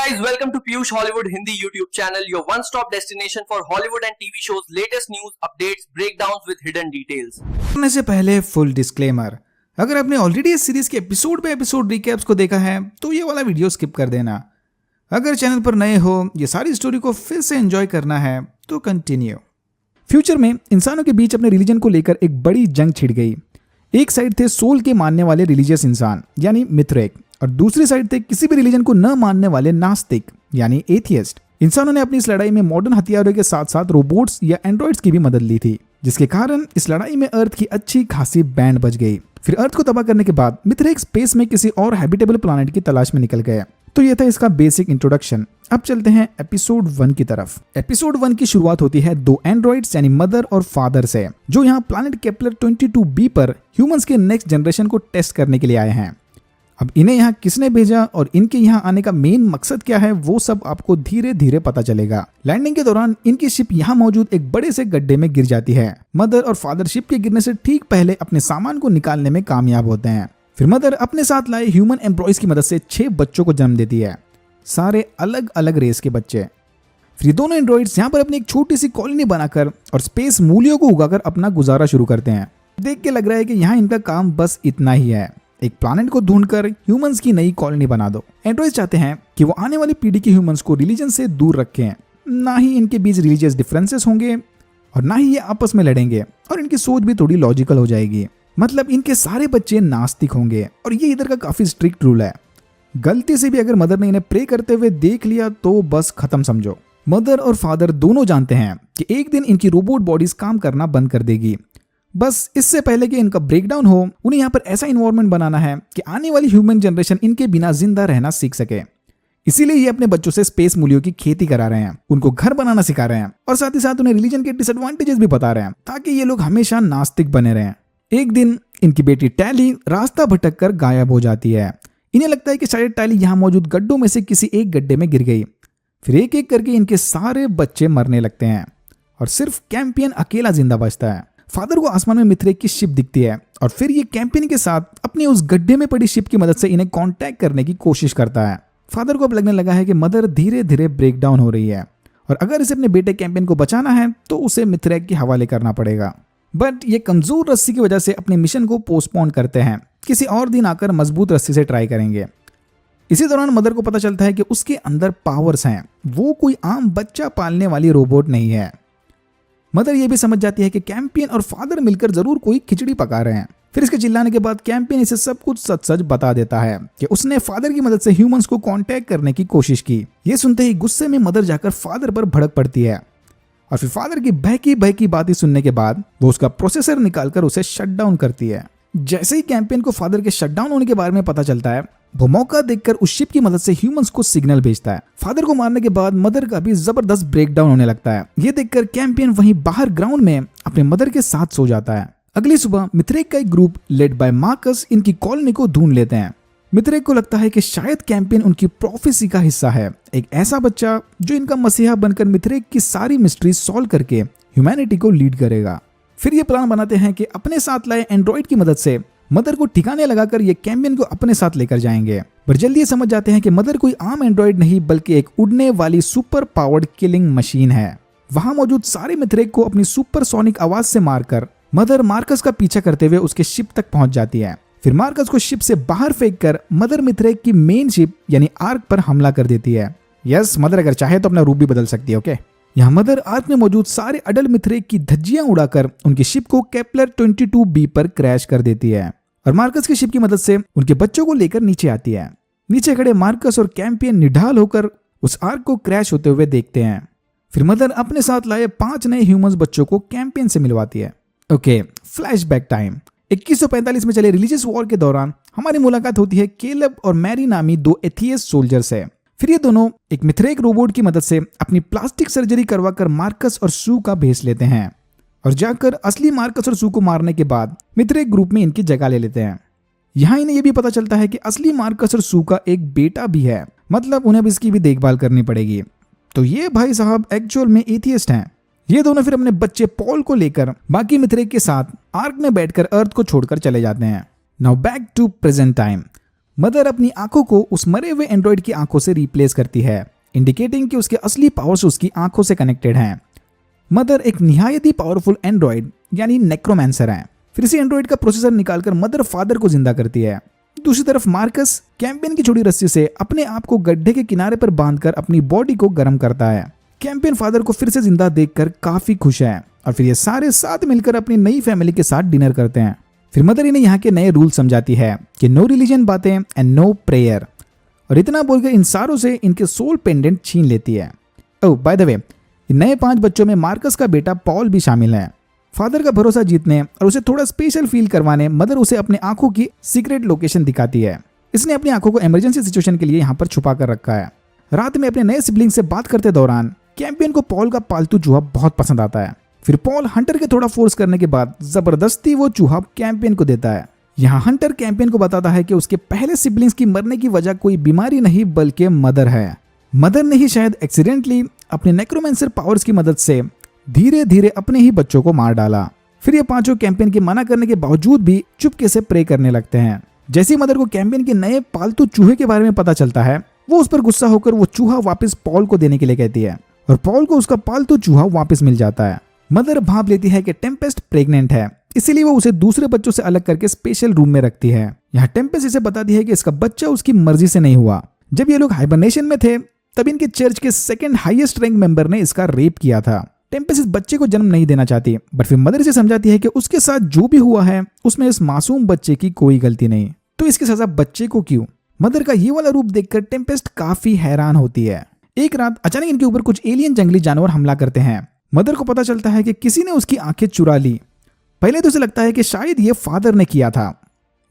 guys, welcome to Piyush Hollywood Hindi YouTube channel, your one-stop destination for Hollywood and TV shows, latest news, updates, breakdowns with hidden details. करने से पहले full disclaimer, अगर आपने already इस series के episode पे episode recaps को देखा है तो ये वाला वीडियो स्किप कर देना। अगर चैनल पर नए हो, ये सारी स्टोरी को फिर से एंजॉय करना है तो कंटिन्यू। फ्यूचर में इंसानों के बीच अपने रिलीजन को लेकर एक बड़ी जंग छिड़ गई। एक साइड थे सोल के मानने वाले रिलीजियस इंसान यानी मिथरेक, और दूसरी साइड थे किसी भी रिलीजन को न मानने वाले नास्तिक यानी एथियस्ट। इंसानों ने अपनी इस लड़ाई में मॉडर्न हथियारों के साथ साथ रोबोट्स या एंड्रॉइड्स की भी मदद ली थी, जिसके कारण इस लड़ाई में अर्थ की अच्छी खासी बैंड बज गई। फिर अर्थ को तबाह करने के बाद मिथरेक स्पेस में किसी और हैबिटेबल प्लैनेट की तलाश में निकल गया। तो ये था इसका बेसिक इंट्रोडक्शन। अब चलते हैं एपिसोड 1 की तरफ। एपिसोड 1 की शुरुआत होती है दो एंड्रॉइड्स यानी मदर और फादर से, जो यहाँ प्लैनेट केपलर 22b पर ह्यूमंस के नेक्स्ट जनरेशन को टेस्ट करने के लिए आए हैं। अब इन्हें यहाँ किसने भेजा और इनके यहाँ आने का मेन मकसद क्या है, वो सब आपको धीरे धीरे पता चलेगा। लैंडिंग के दौरान इनकी शिप यहाँ मौजूद एक बड़े से गड्ढे में गिर जाती है। मदर और फादर शिप के गिरने से ठीक पहले अपने सामान को निकालने में कामयाब होते हैं। फिर मदर अपने साथ लाए ह्यूमन एम्प्लॉयज की मदद से 6 बच्चों को जन्म देती है, सारे अलग अलग रेस के बच्चे। फिर दोनों एंड्रॉइड्स यहाँ पर अपनी एक छोटी सी कॉलोनी बनाकर और स्पेस मूल्यों को उगाकर अपना गुजारा शुरू करते हैं। देख के लग रहा है कि यहाँ इनका काम बस इतना ही है, एक प्लैनेट को ढूंढकर ह्यूमंस की नई कॉलोनी बना दो। एंड्रॉइड्स चाहते हैं कि वो आने वाली पीढ़ी के ह्यूमंस को रिलीजन से दूर रखें, ना ही इनके बीच रिलीजियस डिफरेंसेस होंगे और ना ही ये आपस में लड़ेंगे, और इनकी सोच भी थोड़ी लॉजिकल हो जाएगी। मतलब इनके सारे बच्चे नास्तिक होंगे, और ये इधर का काफी स्ट्रिक्ट रूल है। गलती से भी अगर मदर ने इन्हें प्रे करते हुए देख लिया तो बस खत्म समझो। मदर और फादर दोनों जानते हैं कि एक दिन इनकी रोबोट बॉडीज काम करना बंद कर देगी। बस इससे पहले कि इनका ब्रेकडाउन हो, उन्हें यहाँ पर ऐसा इन्वायरमेंट बनाना है कि आने वाली ह्यूमन जनरेशन इनके बिना जिंदा रहना सीख सके। इसीलिए ये अपने बच्चों से स्पेस मूल्यों की खेती करा रहे हैं, उनको घर बनाना सिखा रहे हैं, और साथ ही साथ उन्हें रिलीजन के डिसएडवांटेजेस भी बता रहे हैं, ताकि ये लोग हमेशा नास्तिक बने रहें। एक दिन इनकी बेटी टैली रास्ता भटक कर गायब हो जाती है। इन्हें लगता है कि शायद टैली यहाँ मौजूद गड्ढों में से किसी एक गड्ढे में गिर गई। फिर एक एक करके इनके सारे बच्चे मरने लगते हैं और सिर्फ कैंपियन अकेला जिंदा बचता है। फादर को आसमान में मिथरेक की शिप दिखती है, और फिर ये कैंपियन के साथ अपनी उस गड्ढे में पड़ी शिप की मदद से इन्हें कांटेक्ट करने की कोशिश करता है। फादर को अब लगने लगा है कि मदर धीरे धीरे ब्रेक डाउन हो रही है, और अगर इसे अपने बेटे कैंपियन को बचाना है तो उसे मिथरेक के हवाले करना पड़ेगा। बट ये कमजोर रस्सी की वजह से अपने मिशन को पोस्टपोन करते हैं, किसी और दिन आकर मजबूत रस्सी से ट्राई करेंगे। इसी दौरान मदर को पता चलता है कि उसके अंदर पावर्स हैं, वो कोई आम बच्चा पालने वाली रोबोट नहीं है। मदर ये भी समझ जाती है कि कैंपियन और फादर मिलकर जरूर कोई खिचड़ी पका रहे हैं। फिर इसके चिल्लाने के बाद कैंपियन इसे सब कुछ सच सच बता देता है कि उसने फादर की मदद से ह्यूमंस को कांटेक्ट करने की कोशिश की। ये सुनते ही गुस्से में मदर जाकर फादर पर भड़क पड़ती है, और फिर फादर की बहकी बहकी बातें सुनने के बाद वो उसका प्रोसेसर निकालकर उसे शट डाउन करती है। जैसे ही कैंपियन को फादर के शट डाउन होने के बारे में पता चलता है, वो मौका देखकर उस शिप की मदद से ह्यूमंस को सिग्नल भेजता है। फादर को मारने के बाद मदर का भी जबरदस्त ब्रेकडाउन होने लगता है। ये देखकर कैंपियन वहीं बाहर ग्राउंड में अपने मदर के साथ सो जाता है। अगली सुबह मिथरेक का एक ग्रुप लेड बाय मार्कस इनकी कॉलोनी को ढूंढ लेते हैं। मिथरेक को लगता है कि शायद कैंपियन उनकी प्रोफेसी का हिस्सा है, एक ऐसा बच्चा जो इनका मसीहा बनकर मिथरेक की सारी मिस्ट्री सॉल्व करके ह्यूमैनिटी को लीड करेगा। फिर ये प्लान बनाते हैं कि अपने साथ लाए एंड्रॉइड की मदद से मदर को ठिकाने लगाकर ये कैंपियन को अपने साथ लेकर जाएंगे। पर जल्दी ये समझ जाते हैं कि मदर कोई आम एंड्रॉइड नहीं बल्कि एक उड़ने वाली सुपर पावर्ड किलिंग मशीन है। वहां मौजूद सारे मिथरेक को अपनी सुपरसोनिक आवाज से मारकर मदर मार्कस का पीछा करते हुए उसके शिप तक पहुंच जाती है। फिर मार्कस को शिप से बाहर फेंककर मदर मिथरेक की मेन शिप यानी आर्क पर हमला कर देती है। यस, मदर अगर चाहे तो अपना रूप भी बदल सकती है। ओके, यहाँ मदर आर्क में मौजूद सारे अडल्ट मिथरेक की धज्जियां उड़ाकर उनकी शिप को केपलर 22b पर क्रैश कर देती है, और मार्कस की शिप की मदद से उनके बच्चों को लेकर नीचे आती है। नीचे खड़े मार्कस और कैंपियन निढाल होकर उस आर्क को क्रैश होते हुए देखते हैं। फिर मदर अपने साथ लाए 5 नए ह्यूमंस बच्चों को कैंपियन से मिलवाती है। Okay, flashback time. 2145 में चले रिलीजियस वॉर के दौरान हमारी मुलाकात होती है केलब और मैरी नामी 2 एथियस्ट सोल्जर से। फिर ये दोनों एक मिथरेक रोबोट की मदद से अपनी प्लास्टिक सर्जरी करवाकर मार्कस और सू का भेस लेते हैं, और जाकर असली मार्कस और सू को मारने के बाद मिथरेक ग्रुप में इनकी जगह ले लेते हैं। यहाँ इन्हें यह भी पता चलता है कि असली मार्कस और सू का एक बेटा भी है, मतलब उन्हें भी इसकी भी देखभाल करनी पड़ेगी। तो ये भाई साहब एक्चुअल में एथियस्ट हैं। ये दोनों फिर अपने बच्चे पॉल को लेकर बाकी मिथरेक के साथ आर्क में बैठकर अर्थ को छोड़कर चले जाते हैं। Now back to present time. Mother अपनी आंखों को उस मरे हुए एंड्रॉइड की आंखों से रिप्लेस करती है, इंडिकेटिंग कि उसके असली पावर्स उसकी आंखों से कनेक्टेड हैं। मदर एक निहायत ही पावरफुल एंड्रॉइड यानी नेक्रोमैंसर है। फिर इसी एंड्रॉइड का प्रोसेसर निकालकर मदर फादर को जिंदा करती है। दूसरी तरफ मार्कस कैंपियन की छोटी रस्सी से अपने आप को गड्ढे के किनारे पर बांधकर अपनी बॉडी को गर्म करता है। कैंपियन फादर को फिर से जिंदा देखकर काफी खुश है और फिर ये सारे साथ मिलकर अपनी नई फैमिली के साथ डिनर करते हैं। फिर मदर इन्हें यहाँ के नए रूल समझाती है कि नो रिलीजन बातें एंड नो प्रेयर, और इतना बोलकर इन सारों से इनके सोल पेंडेंट छीन लेती है। ओह बाय द वे, नए 5 बच्चों में मार्कस का बेटा पॉल भी शामिल है। फादर का भरोसा जीतने और उसे थोड़ा स्पेशल फील करवाने मदर उसे अपने आंखों की सीक्रेट लोकेशन दिखाती है। इसने अपनी आंखों को इमरजेंसी सिचुएशन के लिए यहाँ पर छुपा कर रखा है। रात में अपने नए सिबलिंग से बात करते दौरान कैंपियन को पॉल का पालतू चूहा बहुत पसंद आता है। फिर पॉल हंटर के थोड़ा फोर्स करने के बाद जबरदस्ती वो चूहा कैंपियन को देता है। यहाँ हंटर कैंपियन को बताता है कि उसके पहले सिबलिंग्स की मरने की वजह कोई बीमारी नहीं बल्कि मदर है। मदर ने ही शायद एक्सीडेंटली अपने नेक्रोमैंसर पावर्स की मदद से धीरे धीरे अपने ही बच्चों को मार डाला। फिर ये पांचों कैंपियन के मना करने के बावजूद भी चुपके से प्रे करने लगते हैं। जैसे ही मदर को कैंपियन के नए पालतू चूहे के बारे में पता चलता है, वो उस पर गुस्सा होकर वो चूहा वापस पॉल को देने के लिए कहती है और पॉल को उसका पालतू चूहा वापस मिल जाता है। मदर भाप लेती है कि टेम्पेस्ट प्रेग्नेंट है, इसीलिए वो उसे दूसरे बच्चों से अलग करके स्पेशल रूम में रखती है। यहाँ टेम्पेस्ट इसे बताती है कि इसका बच्चा उसकी मर्जी से नहीं हुआ। जब ये लोग हाइबरनेशन में थे तब इनके चर्च के सेकंड हाईएस्ट रैंक मेंबर ने इसका रेप किया था। टेम्पेस्ट इस बच्चे को जन्म नहीं देना चाहती, बट फिर मदर इसे समझाती है कि उसके साथ जो भी हुआ है उसमें इस मासूम बच्चे की कोई गलती नहीं, तो इसकी सजा बच्चे को क्यों। मदर का ये वाला रूप देखकर टेम्पेस्ट काफी हैरान होती है। एक रात अचानक इनके ऊपर कुछ एलियन जंगली जानवर हमला करते हैं। मदर को पता चलता है कि किसी ने उसकी आंखें चुरा ली। पहले तो उसे लगता है कि शायद ये फादर ने किया था,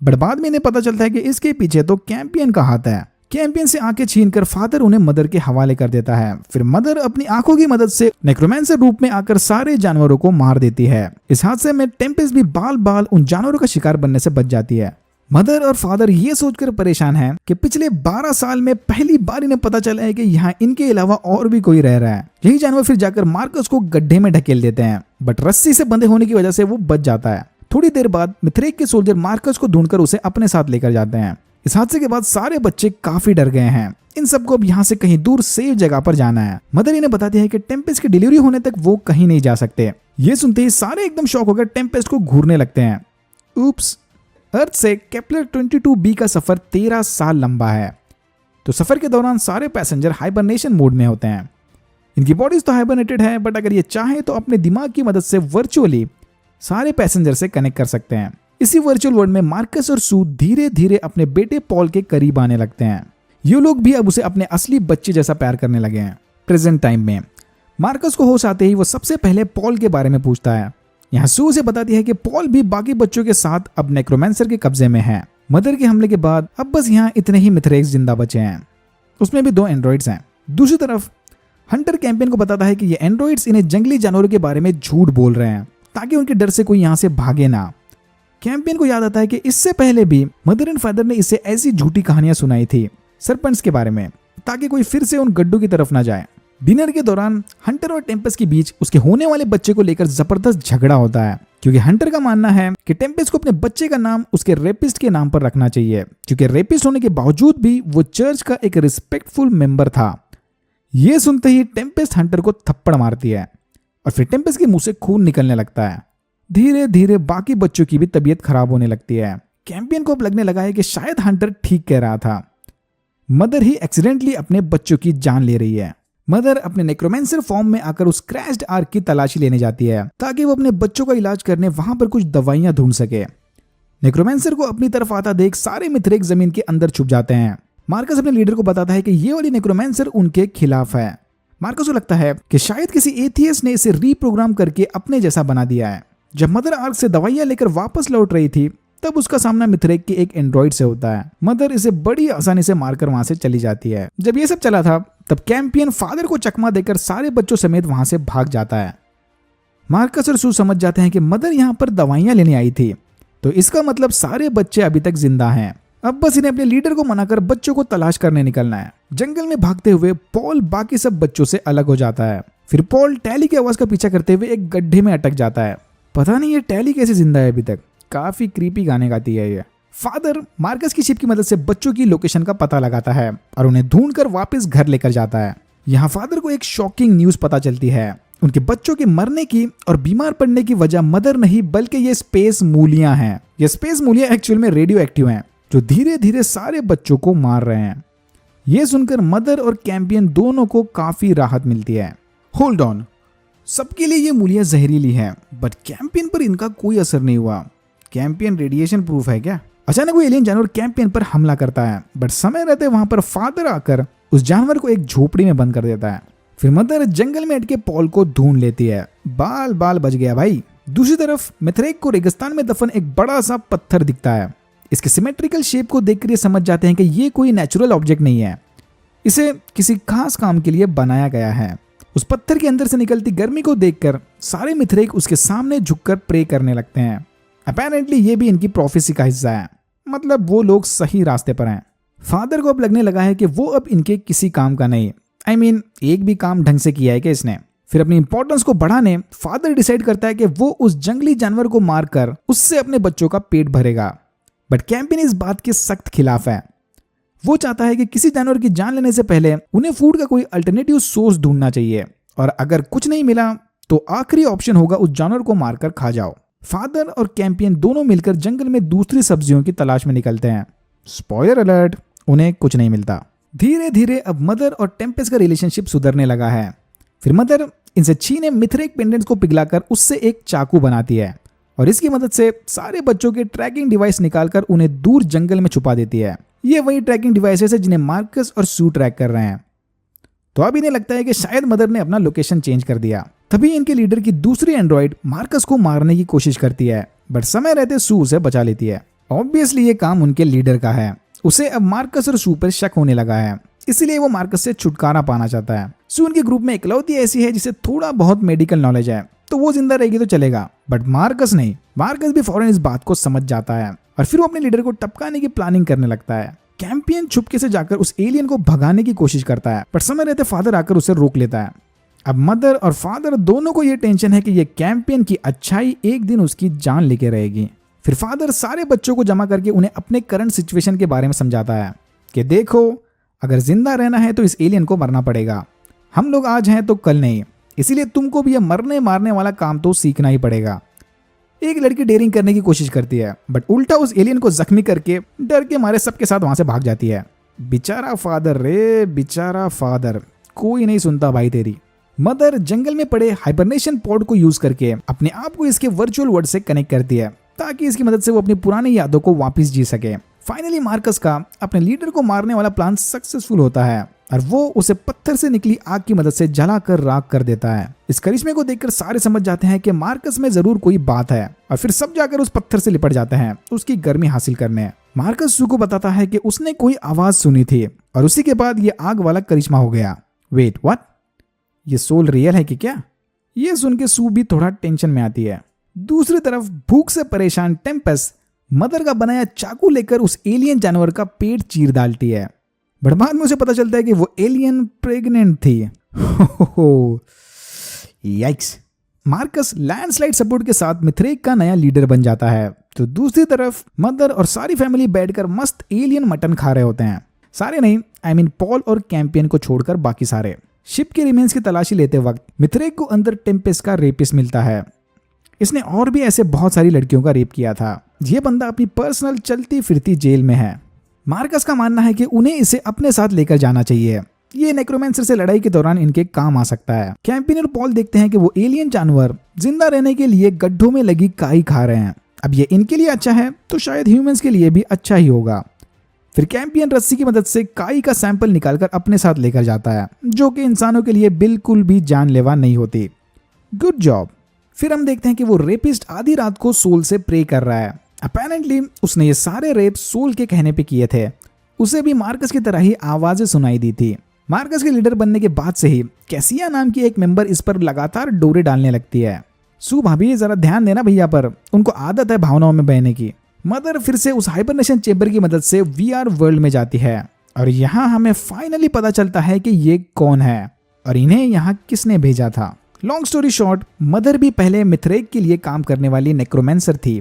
बट बाद में इन्हें पता चलता है कि इसके पीछे तो कैंपियन का हाथ है। कैंपियन से आंखें छीनकर फादर उन्हें मदर के हवाले कर देता है। फिर मदर अपनी आंखों की मदद से नेक्रोमैंसर रूप में आकर सारे जानवरों को मार देती है। इस हादसे में टेम्पेस्ट भी बाल बाल उन जानवरों का शिकार बनने से बच जाती है। मदर और फादर ये सोचकर परेशान हैं कि पिछले 12 साल में पहली बार इन्हें पता चला है कि यहाँ इनके अलावा और भी कोई रह रहा है। यही जानवर फिर जाकर मार्कस को गड्ढे में ढकेल देते हैं, बट रस्सी से बंधे होने की वजह से वो बच जाता है। थोड़ी देर बाद मिथ्रेक के सोल्जर मार्कस को ढूंढकर उसे अपने साथ लेकर जाते हैं। इस हादसे के बाद सारे बच्चे काफी डर गए हैं। इन सबको अब यहाँ से कहीं दूर सेफ जगह पर जाना है। मदर इन्हें बताती है कि टेम्पेस्ट की डिलीवरी होने तक वो कहीं नहीं जा सकते। ये सुनते ही सारे एकदम शॉक होकर टेम्पेस्ट को घूरने लगते हैं। ऊप्स, अर्थ से केपलर 22b का सफर 13 साल लंबा है, तो सफर के दौरान सारे पैसेंजर हाइबरनेशन मोड में होते हैं। इनकी बॉडीज तो हाइबरनेटेड है, बट अगर ये चाहें तो अपने दिमाग की मदद से वर्चुअली सारे पैसेंजर से कनेक्ट कर सकते हैं। इसी वर्चुअल वर्ल्ड में मार्कस और सू धीरे धीरे अपने बेटे पॉल के करीब आने लगते हैं। ये लोग भी अब उसे अपने असली बच्चे जैसा प्यार करने लगे हैं। प्रेजेंट टाइम में मार्कस को होश आते ही वो सबसे पहले पॉल के बारे में पूछता है। यहाँ सू उसे बताती है कि पॉल भी बाकी बच्चों के साथ अब नेक्रोमैंसर के कब्जे में है। मदर के हमले के बाद अब बस यहाँ इतने ही मिथरेक्स जिंदा बचे हैं, उसमें भी 2 एंड्रॉइड्स हैं। दूसरी तरफ हंटर कैंपियन को बताता है कि ये एंड्रॉइड्स इन्हें जंगली जानवरों के बारे में झूठ बोल रहे हैं ताकि उनके डर से कोई यहाँ से भागे ना। कैंपियन को याद आता है कि इससे पहले भी मदर एंड फादर ने इसे ऐसी झूठी कहानियां सुनाई थी सरपेंट्स के बारे में, ताकि कोई फिर से उन गड्ढों की तरफ ना जाए। डिनर के दौरान हंटर और टेम्पेस्ट के बीच उसके होने वाले बच्चे को लेकर जबरदस्त झगड़ा होता है, क्योंकि हंटर का मानना है कि टेम्पेस्ट को अपने बच्चे का नाम उसके रेपिस्ट के नाम पर रखना चाहिए, क्योंकि रेपिस्ट होने के बावजूद भी वो चर्च का एक रिस्पेक्टफुल मेंबर था। ये सुनते ही टेम्पेस्ट हंटर को थप्पड़ मारती है और फिर टेम्पेस्ट के मुंह से खून निकलने लगता है। धीरे धीरे बाकी बच्चों की भी तबीयत खराब होने लगती है। कैंपियन को अब लगने लगा है कि शायद हंटर ठीक कह रहा था, मदर ही एक्सीडेंटली अपने बच्चों की जान ले रही है। मदर अपने नेक्रोमैंसर फॉर्म में आकर उस क्रैश्ड आर्क की तलाशी लेने जाती है ताकि वो अपने बच्चों का इलाज करने वहां पर कुछ दवाइयां ढूंढ सके। नेक्रोमैंसर को अपनी तरफ आता देख सारे मिथरेक जमीन के अंदर छुप जाते हैं। मार्कस अपने लीडर को बताता है कि ये वाली नेक्रोमैंसर उनके खिलाफ है। मार्कस को लगता है कि शायद किसी एथियस्ट ने इसे रीप्रोग्राम करके अपने जैसा बना दिया है। जब मदर आर्क से दवाइयां लेकर वापस लौट रही थी तब उसका सामना मिथरेक के एक एंड्रॉइड से होता है। मदर इसे बड़ी आसानी से मारकर वहां से चली जाती है। जब ये सब चला था तब कैंपियन फादर को चकमा देकर सारे बच्चों समेत वहां से भाग जाता है। मार्कस और सू समझ जाते हैं कि मदर यहाँ पर दवाइयां लेने आई थी, तो इसका मतलब सारे बच्चे अभी तक जिंदा हैं। अब बस इन्हें अपने लीडर को मनाकर बच्चों को तलाश करने निकलना है। जंगल में भागते हुए पॉल बाकी सब बच्चों से अलग हो जाता है। फिर पॉल टैली की आवाज का पीछा करते हुए एक गड्ढे में अटक जाता है। पता नहीं ये टैली कैसे जिंदा है अभी तक, काफी क्रीपी गाने गाती है ये। फादर मार्कस की शिप की मदद से बच्चों की लोकेशन का पता लगाता है और उन्हें ढूंढकर वापस घर लेकर जाता है। यहाँ फादर को एक शॉकिंग न्यूज पता चलती है। उनके बच्चों के मरने की और बीमार पड़ने की वजह मदर नहीं बल्कि ये स्पेस मूलियां हैं। ये स्पेस मूलियां एक्चुअल में रेडियो एक्टिव हैं जो धीरे धीरे सारे बच्चों को मार रहे हैं। ये सुनकर मदर और कैंपियन दोनों को काफी राहत मिलती है। होल्ड ऑन, सबके लिए ये मूलियां जहरीली हैं, बट कैंपियन पर इनका कोई असर नहीं हुआ। कैंपियन रेडिएशन प्रूफ है क्या? अचानक वो एलियन जानवर कैंपियन पर हमला करता है, बट समय रहते वहां पर फादर आकर उस जानवर को एक झोपड़ी में बंद कर देता है। फिर मदर जंगल में अटके पॉल को ढूंढ लेती है। बाल बाल बच गया भाई। दूसरी तरफ मिथरेक को रेगिस्तान में दफन एक बड़ा सा पत्थर दिखता है। इसके सिमेट्रिकल शेप को देखकर ये समझ जाते हैं कि ये कोई नेचुरल ऑब्जेक्ट नहीं है, इसे किसी खास काम के लिए बनाया गया है। उस पत्थर के अंदर से निकलती गर्मी को देखकर सारे मिथरेक उसके सामने झुककर प्रे करने लगते हैं। अपेरेंटली ये भी इनकी प्रोफेसी का हिस्सा है, मतलब वो लोग सही रास्ते पर हैं। फादर को अब लगने लगा है कि वो अब इनके किसी काम का नहीं। एक भी काम ढंग से किया है कि इसने। फिर अपनी इंपॉर्टेंस को बढ़ाने फादर डिसाइड करता है कि वो उस जंगली जानवर को मारकर उससे अपने बच्चों का पेट भरेगा। बट कैंपियन इस बात के सख्त खिलाफ है। वो चाहता है कि किसी जानवर की जान लेने से पहले उन्हें फूड का कोई अल्टरनेटिव सोर्स ढूंढना चाहिए, और अगर कुछ नहीं मिला तो आखिरी ऑप्शन होगा उस जानवर को मारकर खा जाओ। फादर और कैंपियन दोनों मिलकर जंगल में दूसरी सब्जियों की तलाश में निकलते हैं। स्पॉइलर अलर्ट, उन्हें कुछ नहीं मिलता। धीरे धीरे अब मदर और टेम्पेस्ट का रिलेशनशिप सुधरने लगा है। फिर मदर इनसे छीने मिथरेक पेंडेंट्स को पिघलाकर उससे एक चाकू बनाती है और इसकी मदद से सारे बच्चों के ट्रैकिंग डिवाइस निकालकर उन्हें दूर जंगल में छुपा देती है। ये वही ट्रैकिंग डिवाइसेस है जिन्हें मार्कस और सू ट्रैक कर रहे हैं। तो अब इन्हें लगता है कि शायद मदर ने अपना लोकेशन चेंज कर दिया। तभी इनके लीडर की दूसरी एंड्रॉइड मार्कस को मारने की कोशिश करती है, बट समय रहते सू उसे बचा लेती है। ऑब्वियसली ये काम उनके लीडर का है। उसे अब मार्कस और सू पर शक होने लगा है, इसलिए वो मार्कस से छुटकारा पाना चाहता है। सू उनके ग्रुप में इकलौती ऐसी है जिसे थोड़ा बहुत मेडिकल नॉलेज है, तो वो जिंदा रहेगी तो चलेगा, बट मार्कस नहीं। मार्कस भी फौरन इस बात को समझ जाता है और फिर वो अपने लीडर को टपकाने की प्लानिंग करने लगता है। कैंपियन चुपके से जाकर उस एलियन को भगाने की कोशिश करता है, पर समय रहते फादर आकर उसे रोक लेता है। अब मदर और फादर दोनों को ये टेंशन है कि ये कैंपियन की अच्छाई एक दिन उसकी जान लेके रहेगी। फिर फादर सारे बच्चों को जमा करके उन्हें अपने करंट सिचुएशन के बारे में समझाता है कि देखो, अगर जिंदा रहना है तो इस एलियन को मरना पड़ेगा। हम लोग आज हैं तो कल नहीं, इसीलिए तुमको भी यह मरने मारने वाला काम तो सीखना ही पड़ेगा। एक लड़की डेयरिंग करने की कोशिश करती है, बट उल्टा उस एलियन को जख्मी करके डर के मारे सबके साथ वहां से भाग जाती है। बेचारा फादर रे, बेचारा फादर, कोई नहीं सुनता भाई तेरी। मदर जंगल में पड़े हाइबरनेशन पॉड को यूज करके अपने आप को इसके वर्चुअल वर्ल्ड से कनेक्ट करती है, ताकि इसकी मदद से वो अपनी पुरानी यादों को वापस जी सके। फाइनली मार्कस का अपने लीडर को मारने वाला प्लान सक्सेसफुल होता है और वो उसे पत्थर से निकली आग की मदद से जलाकर राख कर देता है। इस करिश्मे को देखकर सारे समझ जाते हैं कि मार्कस में जरूर कोई बात है, और फिर सब जाकर उस पत्थर से लिपट जाते हैं उसकी गर्मी हासिल करने। मार्कस सू को बताता है कि उसने कोई आवाज सुनी थी और उसी के बाद ये आग वाला करिश्मा हो गया। Wait what? ये सोल रियल है कि क्या? ये सुन के सू भी थोड़ा टेंशन में आती है। दूसरी तरफ भूख से परेशान टेम्पेस्ट मदर का बनाया चाकू लेकर उस एलियन जानवर का पेट चीर डालती है, बट बाद में उसे पता चलता है कि वो एलियन प्रेग्नेंट थी। याइक्स। मार्कस लैंडस्लाइड सपोर्ट के साथ मिथरेक का नया लीडर बन जाता है, तो दूसरी तरफ मदर और सारी फैमिली बैठकर मस्त एलियन मटन खा रहे होते हैं। सारे नहीं, पॉल और कैंपियन को छोड़कर बाकी सारे। शिप के रिमेन्स की तलाशी लेते वक्त मिथरेक को अंदर टेम्पेस्ट का रेपिस्ट मिलता है। इसने और भी ऐसे बहुत सारी लड़कियों का रेप किया था। ये बंदा अपनी पर्सनल चलती फिरती जेल में है। मार्कस का मानना है कि उन्हें इसे अपने साथ लेकर जाना चाहिए, ये नेक्रोमेंसर से लड़ाई के दौरान इनके काम आ सकता है। कैंपियन और पॉल देखते हैं कि वो एलियन जानवर जिंदा रहने के लिए गड्ढों में लगी काई खा रहे हैं। अब ये इनके लिए अच्छा है तो शायद ह्यूमंस के लिए भी अच्छा ही होगा। फिर कैंपियन रस्सी की मदद से काई का सैंपल निकालकर अपने साथ लेकर जाता है, जो कि इंसानों के लिए बिल्कुल भी जानलेवा नहीं होती। Good job. फिर हम देखते हैं कि वो रेपिस्ट आधी रात को सोल से प्रे कर रहा है। अपेरेंटली उसने ये सारे रेप सोल के कहने पे किए थे। उसे भी मार्कस की तरह ही आवाजें सुनाई दी थी। मार्कस के लीडर बनने के बाद से ही कैसिया नाम की एक मेंबर इस पर लगातार डोरे डालने लगती है। सू भाभी जरा ध्यान देना भैया पर, उनको आदत है भावनाओं में बहने की। मदर फिर से उस हाइबरनेशन चेंबर की मदद से VR वर्ल्ड में जाती है और यहाँ हमें फाइनली पता चलता है कि ये कौन है और इन्हें यहाँ किसने भेजा था। लॉन्ग स्टोरी शॉर्ट, मदर भी पहले मिथरेक के लिए काम करने वाली नेक्रोमेंसर थी।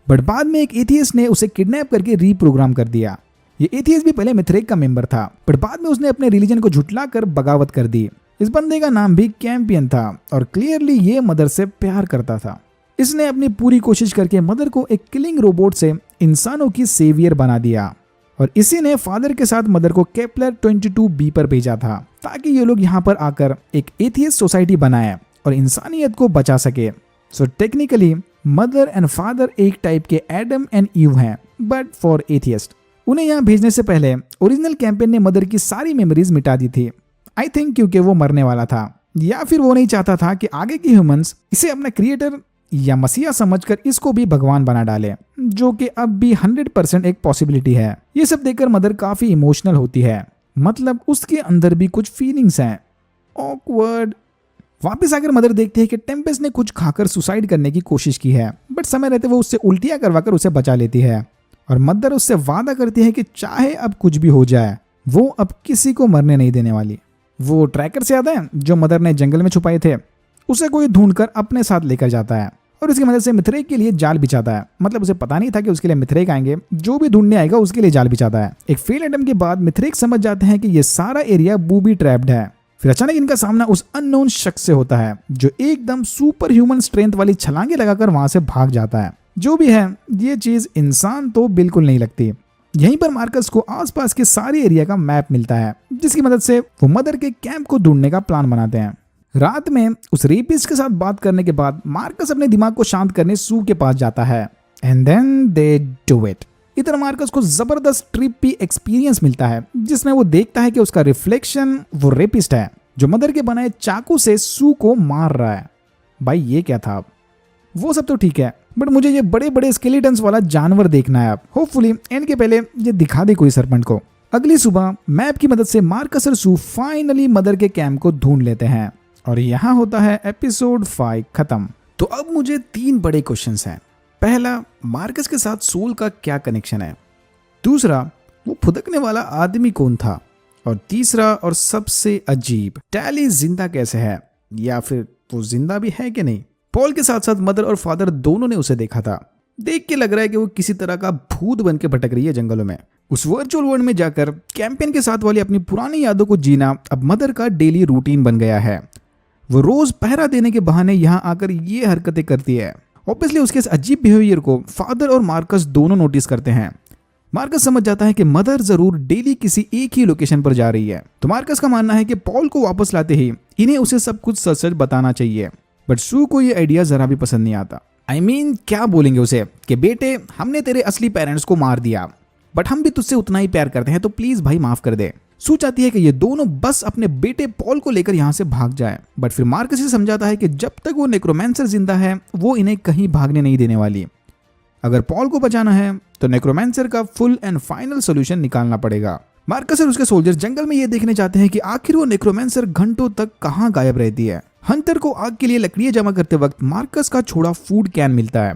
बट बाद में एक एथियस्ट ने उसे किडनैप करके रीप्रोग्राम कर दिया। ये एथियस्ट भी पहले मिथरेक का मेंबर था, बट बाद में उसने अपने रिलीजन को झुठलाकर बगावत कर दी। इस बंदे का नाम भी कैंपियन था और क्लियरली ये मदर से प्यार करता था। इसने अपनी पूरी कोशिश करके मदर को एक किलिंग रोबोट से इंसानों की सेवियर बना दिया और इसी ने फादर के साथ मदर को केपलर 22b पर भेजा था ताकि ये लोग यहाँ पर आकर एक एथियस्ट सोसाइटी बनाए और इंसानियत को बचा सके। So technically mother and father एक टाइप के एडम एंड ईव हैं, बट फॉर एथियस्ट। उन्हें यहाँ भेजने से पहले ओरिजिनल कैंपेन ने मदर की सारी मेमोरीज मिटा दी थी। आई थिंक क्योंकि वो मरने वाला था या फिर वो नहीं चाहता था कि आगे के ह्यूमंस इसे अपना क्रिएटर या मसीहा समझकर इसको भी भगवान बना डाले, जो कि अब भी 100% एक पॉसिबिलिटी है। ये सब देखकर मदर काफी इमोशनल होती है, मतलब उसके अंदर भी कुछ फीलिंग्स हैं। ऑकवर्ड। वापस आकर मदर देखती है कि टेम्पेस्ट ने कुछ खाकर सुसाइड करने की कोशिश की है, बट समय रहते वो उससे उल्टियां करवाकर उसे बचा लेती है और मदर उससे वादा करती है कि चाहे अब कुछ भी हो जाए वो अब किसी को मरने नहीं देने वाली। वो ट्रैकर से याद है जो मदर ने जंगल में छुपाए थे, उसे कोई ढूंढकर अपने साथ लेकर जाता है और उसकी मदद से मिथरेक के लिए जाल बिछाता है। मतलब उसे पता नहीं था कि उसके लिए मिथरेक आएंगे, जो भी ढूंढने आएगा उसके लिए जाल बिछाता है। एक फेल अटेम्प्ट के बाद मिथरेक समझ जाते हैं कि ये सारा एरिया बूबी ट्रैप्ड है। फिर अचानक इनका सामना उस अननोन शख्स से होता है जो एकदम सुपर ह्यूमन स्ट्रेंथ वाली छलांगे लगाकर वहां से भाग जाता है। जो भी है, ये चीज इंसान तो बिल्कुल नहीं लगती। यहीं पर मार्कस को आसपास के सारे एरिया का मैप मिलता है, जिसकी मदद से वो मदर के कैंप को ढूंढने का प्लान बनाते हैं। रात में उस रेपिस्ट के साथ बात करने के बाद मार्कस अपने दिमाग को शांत करने सू के पास जाता है and then they do it. इधर मार्कस को जबरदस्त ट्रिपी एक्सपीरियंस मिलता है, जिसमें वो देखता है कि उसका रिफ्लेक्शन वो रेपिस्ट है जो मदर के बनाए चाकू से सू को मार रहा है। भाई ये क्या था? वो सब तो ठीक है, बट मुझे ये बड़े बड़े स्केलेटन्स वाला जानवर देखना है अब। होपफुली एंड के पहले ये दिखा दे कोई सरपंच को। अगली सुबह मैप की मदद से मार्कस और सू फाइनली मदर के कैंप को ढूंढ लेते हैं और यहाँ होता है एपिसोड 5 खत्म। तो अब मुझे 3 बड़े क्वेश्चंस हैं। पहला, मार्कस के साथ सोल का क्या कनेक्शन है? दूसरा, वो फुदकने वाला आदमी कौन था? और तीसरा और सबसे अजीब, टैली जिंदा कैसे है, या फिर वो जिंदा भी है कि नहीं? पॉल के साथ साथ मदर और फादर दोनों ने उसे देखा था। देख के लग रहा है कि वो किसी तरह का भूत बन के भटक रही है जंगलों में। उस वर्चुअल वर्ल्ड में जाकर कैंपेन के साथ वाली अपनी पुरानी यादों को जीना अब मदर का डेली रूटीन बन गया है। वो रोज पहरा देने के बहाने यहाँ आकर ये हरकतें करती है। ऑब्वियसली उसके इस अजीब बिहेवियर को फादर और मार्कस दोनों नोटिस करते हैं। मार्कस समझ जाता है कि मदर जरूर डेली किसी एक ही लोकेशन पर जा रही है, तो मार्कस का मानना है कि पॉल को वापस लाते ही इन्हें उसे सब कुछ सच सच बताना चाहिए। बट सू को ये आइडिया जरा भी पसंद नहीं आता। आई मीन क्या बोलेंगे उसे कि बेटे हमने तेरे असली पेरेंट्स को मार दिया, बट हम भी तुझसे उतना ही प्यार करते हैं, तो प्लीज भाई माफ कर दे। सू चाहती है कि ये दोनों बस अपने बेटे पॉल को लेकर यहाँ से भाग जाए, बट फिर मार्कस से समझाता है कि जब तक वो नेक्रोमैंसर जिंदा है वो इन्हें कहीं भागने नहीं देने वाली। अगर पॉल को बचाना है तो नेक्रोमैंसर का फुल एंड फाइनल सोल्यूशन निकालना पड़ेगा। मार्कस और उसके सोल्जर्स जंगल में ये देखने चाहते हैं कि आखिर वो नेक्रोमैंसर घंटों तक कहाँ गायब रहती है। हंटर को आग के लिए लकड़ियां जमा करते वक्त मार्कस का छोड़ा फूड कैन मिलता है।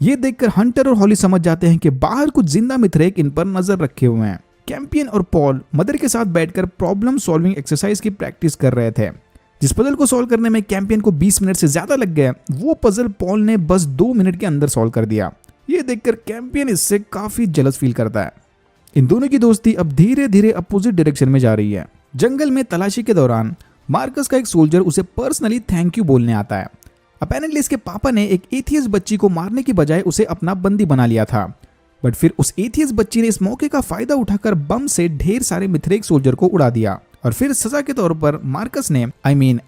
ये देखकर हंटर और हॉली समझ जाते हैं कि बाहर कुछ जिंदा मिथरेक इन पर नजर रखे हुए हैं। कैंपियन और पॉल मदर के साथ बैठकर प्रॉब्लम सॉल्विंग एक्सरसाइज की प्रैक्टिस कर रहे थे। जिस पजल को सॉल्व करने में कैंपियन को 20 मिनट से ज्यादा लग गए, वो पजल पॉल ने बस 2 मिनट के अंदर सॉल्व कर दिया। ये देखकर कैंपियन इससे काफी जेलस फील करता है। इन दोनों की दोस्ती अब धीरे धीरे अपोजिट डायरेक्शन में जा रही है। जंगल में तलाशी के दौरान मार्कस का एक सोल्जर उसे पर्सनली थैंक यू बोलने आता है। अपेरेंटली इसके पापा ने एक एथियस्ट बच्ची को मारने की बजाय उसे अपना बंदी बना लिया था, बट फिर उस एथियस्ट बच्ची ने इस मौके का फायदा उठाकर बम से ढेर सारे मिथरेक सोल्जर को उड़ा दिया और फिर सजा के तौर पर मार्कस ने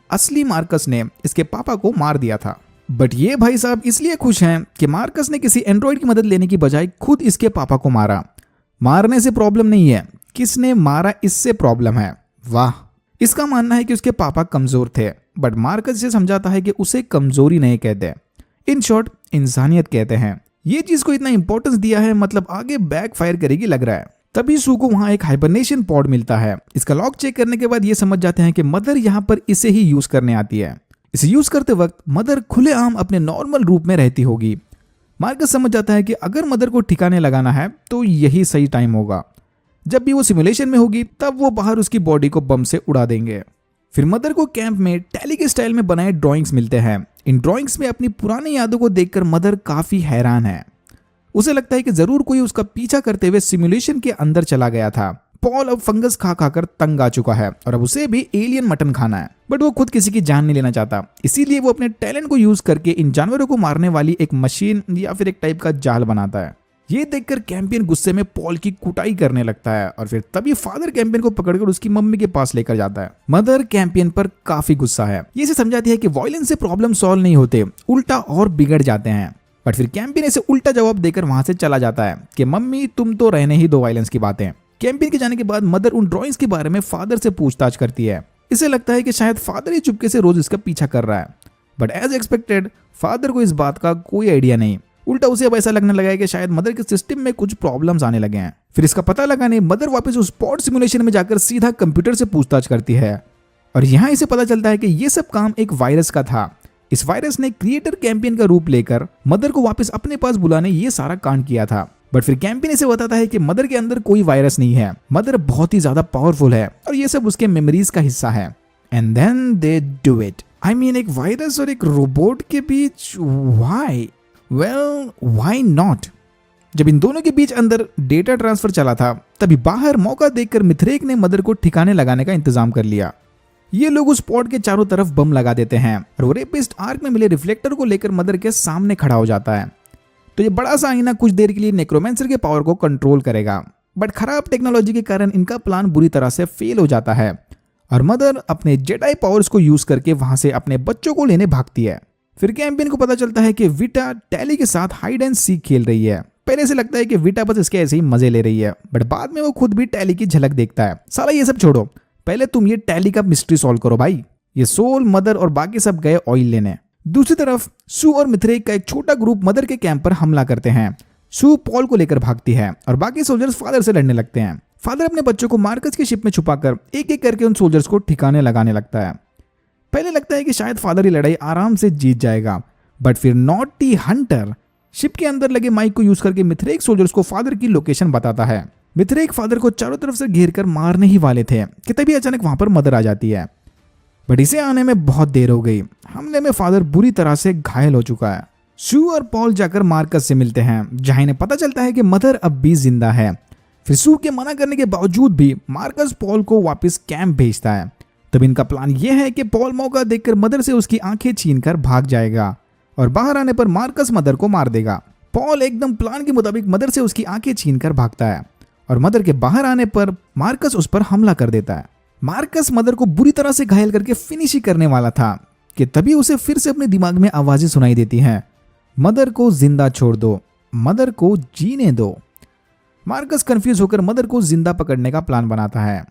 असली मार्कस ने इसके पापा को मार दिया था। बट ये भाई साहब इसलिए खुश हैं कि मार्कस ने किसी एंड्रॉइड की मदद लेने की बजाय खुद इसके पापा को मारा। मारने से प्रॉब्लम नहीं है, किसने मारा इससे प्रॉब्लम है। वाह। इसका मानना है कि उसके पापा कमजोर थे, बट मार्कस इसे समझाता है कि उसे कमजोरी नहीं कहते, इन शॉर्ट इंसानियत कहते हैं। ये चीज को इतना इंपॉर्टेंस दिया है, मतलब आगे बैक फायर करेगी लग रहा है। तभी सू को वहां एक हाइबरनेशन पॉड मिलता है। इसका लॉक चेक करने के बाद ये समझ जाते हैं कि मदर यहाँ पर इसे ही यूज करने आती है। इसे यूज करते वक्त मदर खुलेआम अपने नॉर्मल रूप में रहती होगी। मार्कस समझ जाता है कि अगर मदर को ठिकाने लगाना है तो यही सही टाइम होगा। जब भी वो सिमुलेशन में होगी तब वो बाहर उसकी बॉडी को बम से उड़ा देंगे। फिर मदर को कैंप में टैली के स्टाइल में बनाए ड्राइंग्स मिलते हैं। इन ड्राइंग्स में अपनी पुरानी यादों को देखकर मदर काफी हैरान है। उसे लगता है कि जरूर कोई उसका पीछा करते हुए सिमुलेशन के अंदर चला गया था। पॉल अब फंगस खा खाकर तंग आ चुका है और अब उसे भी एलियन मटन खाना है, बट वो खुद किसी की जान नहीं लेना चाहता। इसीलिए वो अपने टैलेंट को यूज करके इन जानवरों को मारने वाली एक मशीन या फिर एक टाइप का जाल बनाता है। ये देखकर कैंपियन गुस्से में पॉल की कुटाई करने लगता है और फिर तभी फादर कैंपियन को पकड़कर उसकी मम्मी के पास लेकर जाता है। मदर कैंपियन पर काफी गुस्सा है। ये इसे समझाती है कि वायलेंस से प्रॉब्लम सॉल्व नहीं होते, उल्टा और बिगड़ जाते हैं। बट फिर कैंपियन इसे उल्टा जवाब देकर वहां से चला जाता है कि मम्मी तुम तो रहने ही दो वायलेंस की बातें। कैंपियन के जाने के बाद मदर उन ड्राइंग्स के बारे में फादर से पूछताछ करती है। इसे लगता है कि शायद फादर ही चुपके से रोज इसका पीछा कर रहा है, बट एज एक्सपेक्टेड फादर को इस बात का कोई आइडिया नहीं। उल्टा उसे अब ऐसा लगने लगा है कि शायद मदर के सिस्टम में कुछ प्रॉब्लम्स आने लगे हैं। फिर इसका पता लगाने मदर वापस उस पॉड सिमुलेशन में जाकर सीधा कंप्यूटर से पूछताछ करती है और यहाँ इसे पता चलता है कि ये सब काम एक वायरस का था। इस वायरस ने क्रिएटर कैंपियन का रूप लेकर मदर को वापस अपने पास बुलाने ये सारा कांड किया था। बट फिर कैंपियन इसे बताता है कि मदर के अंदर कोई वायरस नहीं है, मदर बहुत ही ज्यादा पावरफुल है और ये सब उसके मेमोरीज का हिस्सा है। And then they do it. I mean एक वायरस और एक रोबोट के बीच व्हाई? Well why not? जब इन दोनों के बीच अंदर डेटा ट्रांसफर चला था तभी बाहर मौका देखकर मिथरेक ने मदर को ठिकाने लगाने का इंतजाम कर लिया। ये लोग उस पॉड के चारों तरफ बम लगा देते हैं और वो रेपिस्ट आर्क में मिले रिफ्लेक्टर को लेकर मदर के सामने खड़ा हो जाता है। तो ये बड़ा सा आईना कुछ देर के लिए नेक्रोमेंसर के पावर को कंट्रोल करेगा, बट खराब टेक्नोलॉजी के कारण इनका प्लान बुरी तरह से फेल हो जाता है और मदर अपने जेडाई पावर्स को यूज करके वहां से अपने बच्चों को लेने भागती है। फिर कैंपियन को पता चलता है कि विटा टैली के साथ हाइड एंड सीक खेल रही है। पहले से लगता है कि विटा बस इसके ऐसे ही मजे ले रही है, बट बाद में वो खुद भी टैली की झलक देखता है। साला ये सब छोड़ो, पहले तुम ये टैली का मिस्ट्री सॉल्व करो भाई। ये सोल, मदर और बाकी सब गए ऑयल लेने। दूसरी तरफ सू और मिथरेक का एक छोटा ग्रुप मदर के कैंप पर हमला करते हैं। सू पॉल को लेकर भागती है और बाकी सोल्जर्स फादर से लड़ने लगते हैं। फादर अपने बच्चों को मार्कस की शिप में छुपाकर एक एक करके उन सोल्जर्स को ठिकाने लगाने लगता है। पहले लगता है कि शायद फादर ये लड़ाई आराम से जीत जाएगा, बट फिर नॉटी हंटर शिप के अंदर लगे माइक को यूज करके मिथरेक सोल्जर्स को फादर की लोकेशन बताता है। मिथरेक फादर को चारों तरफ से घेर कर मारने ही वाले थे कि तभी अचानक वहां पर मदर आ जाती है, बट इसे आने में बहुत देर हो गई। हमले में फादर बुरी तरह से घायल हो चुका है। सू और पॉल जाकर मार्कस से मिलते हैं, जहां इन्हें पता चलता है कि मदर अब भी जिंदा है। फिर सू के मना करने के बावजूद भी मार्कस पॉल को वापस कैंप भेजता है। तब इनका प्लान यह है कि पॉल मौका देखकर मदर से उसकी आंखें छीनकर भाग जाएगा और बाहर आने पर मार्कस मदर को मार देगा। पॉल एकदम प्लान के मुताबिक मदर से उसकी आंखें छीनकर भागता है और मदर के बाहर आने पर मार्कस उस पर हमला कर देता है। मार्कस मदर को बुरी तरह से घायल करके फिनिश ही करने वाला था कि तभी उसे फिर से अपने दिमाग में आवाजें सुनाई देती हैं, मदर को जिंदा छोड़ दो, मदर को जीने दो। मार्कस कंफ्यूज होकर मदर को जिंदा पकड़ने का प्लान बनाता है।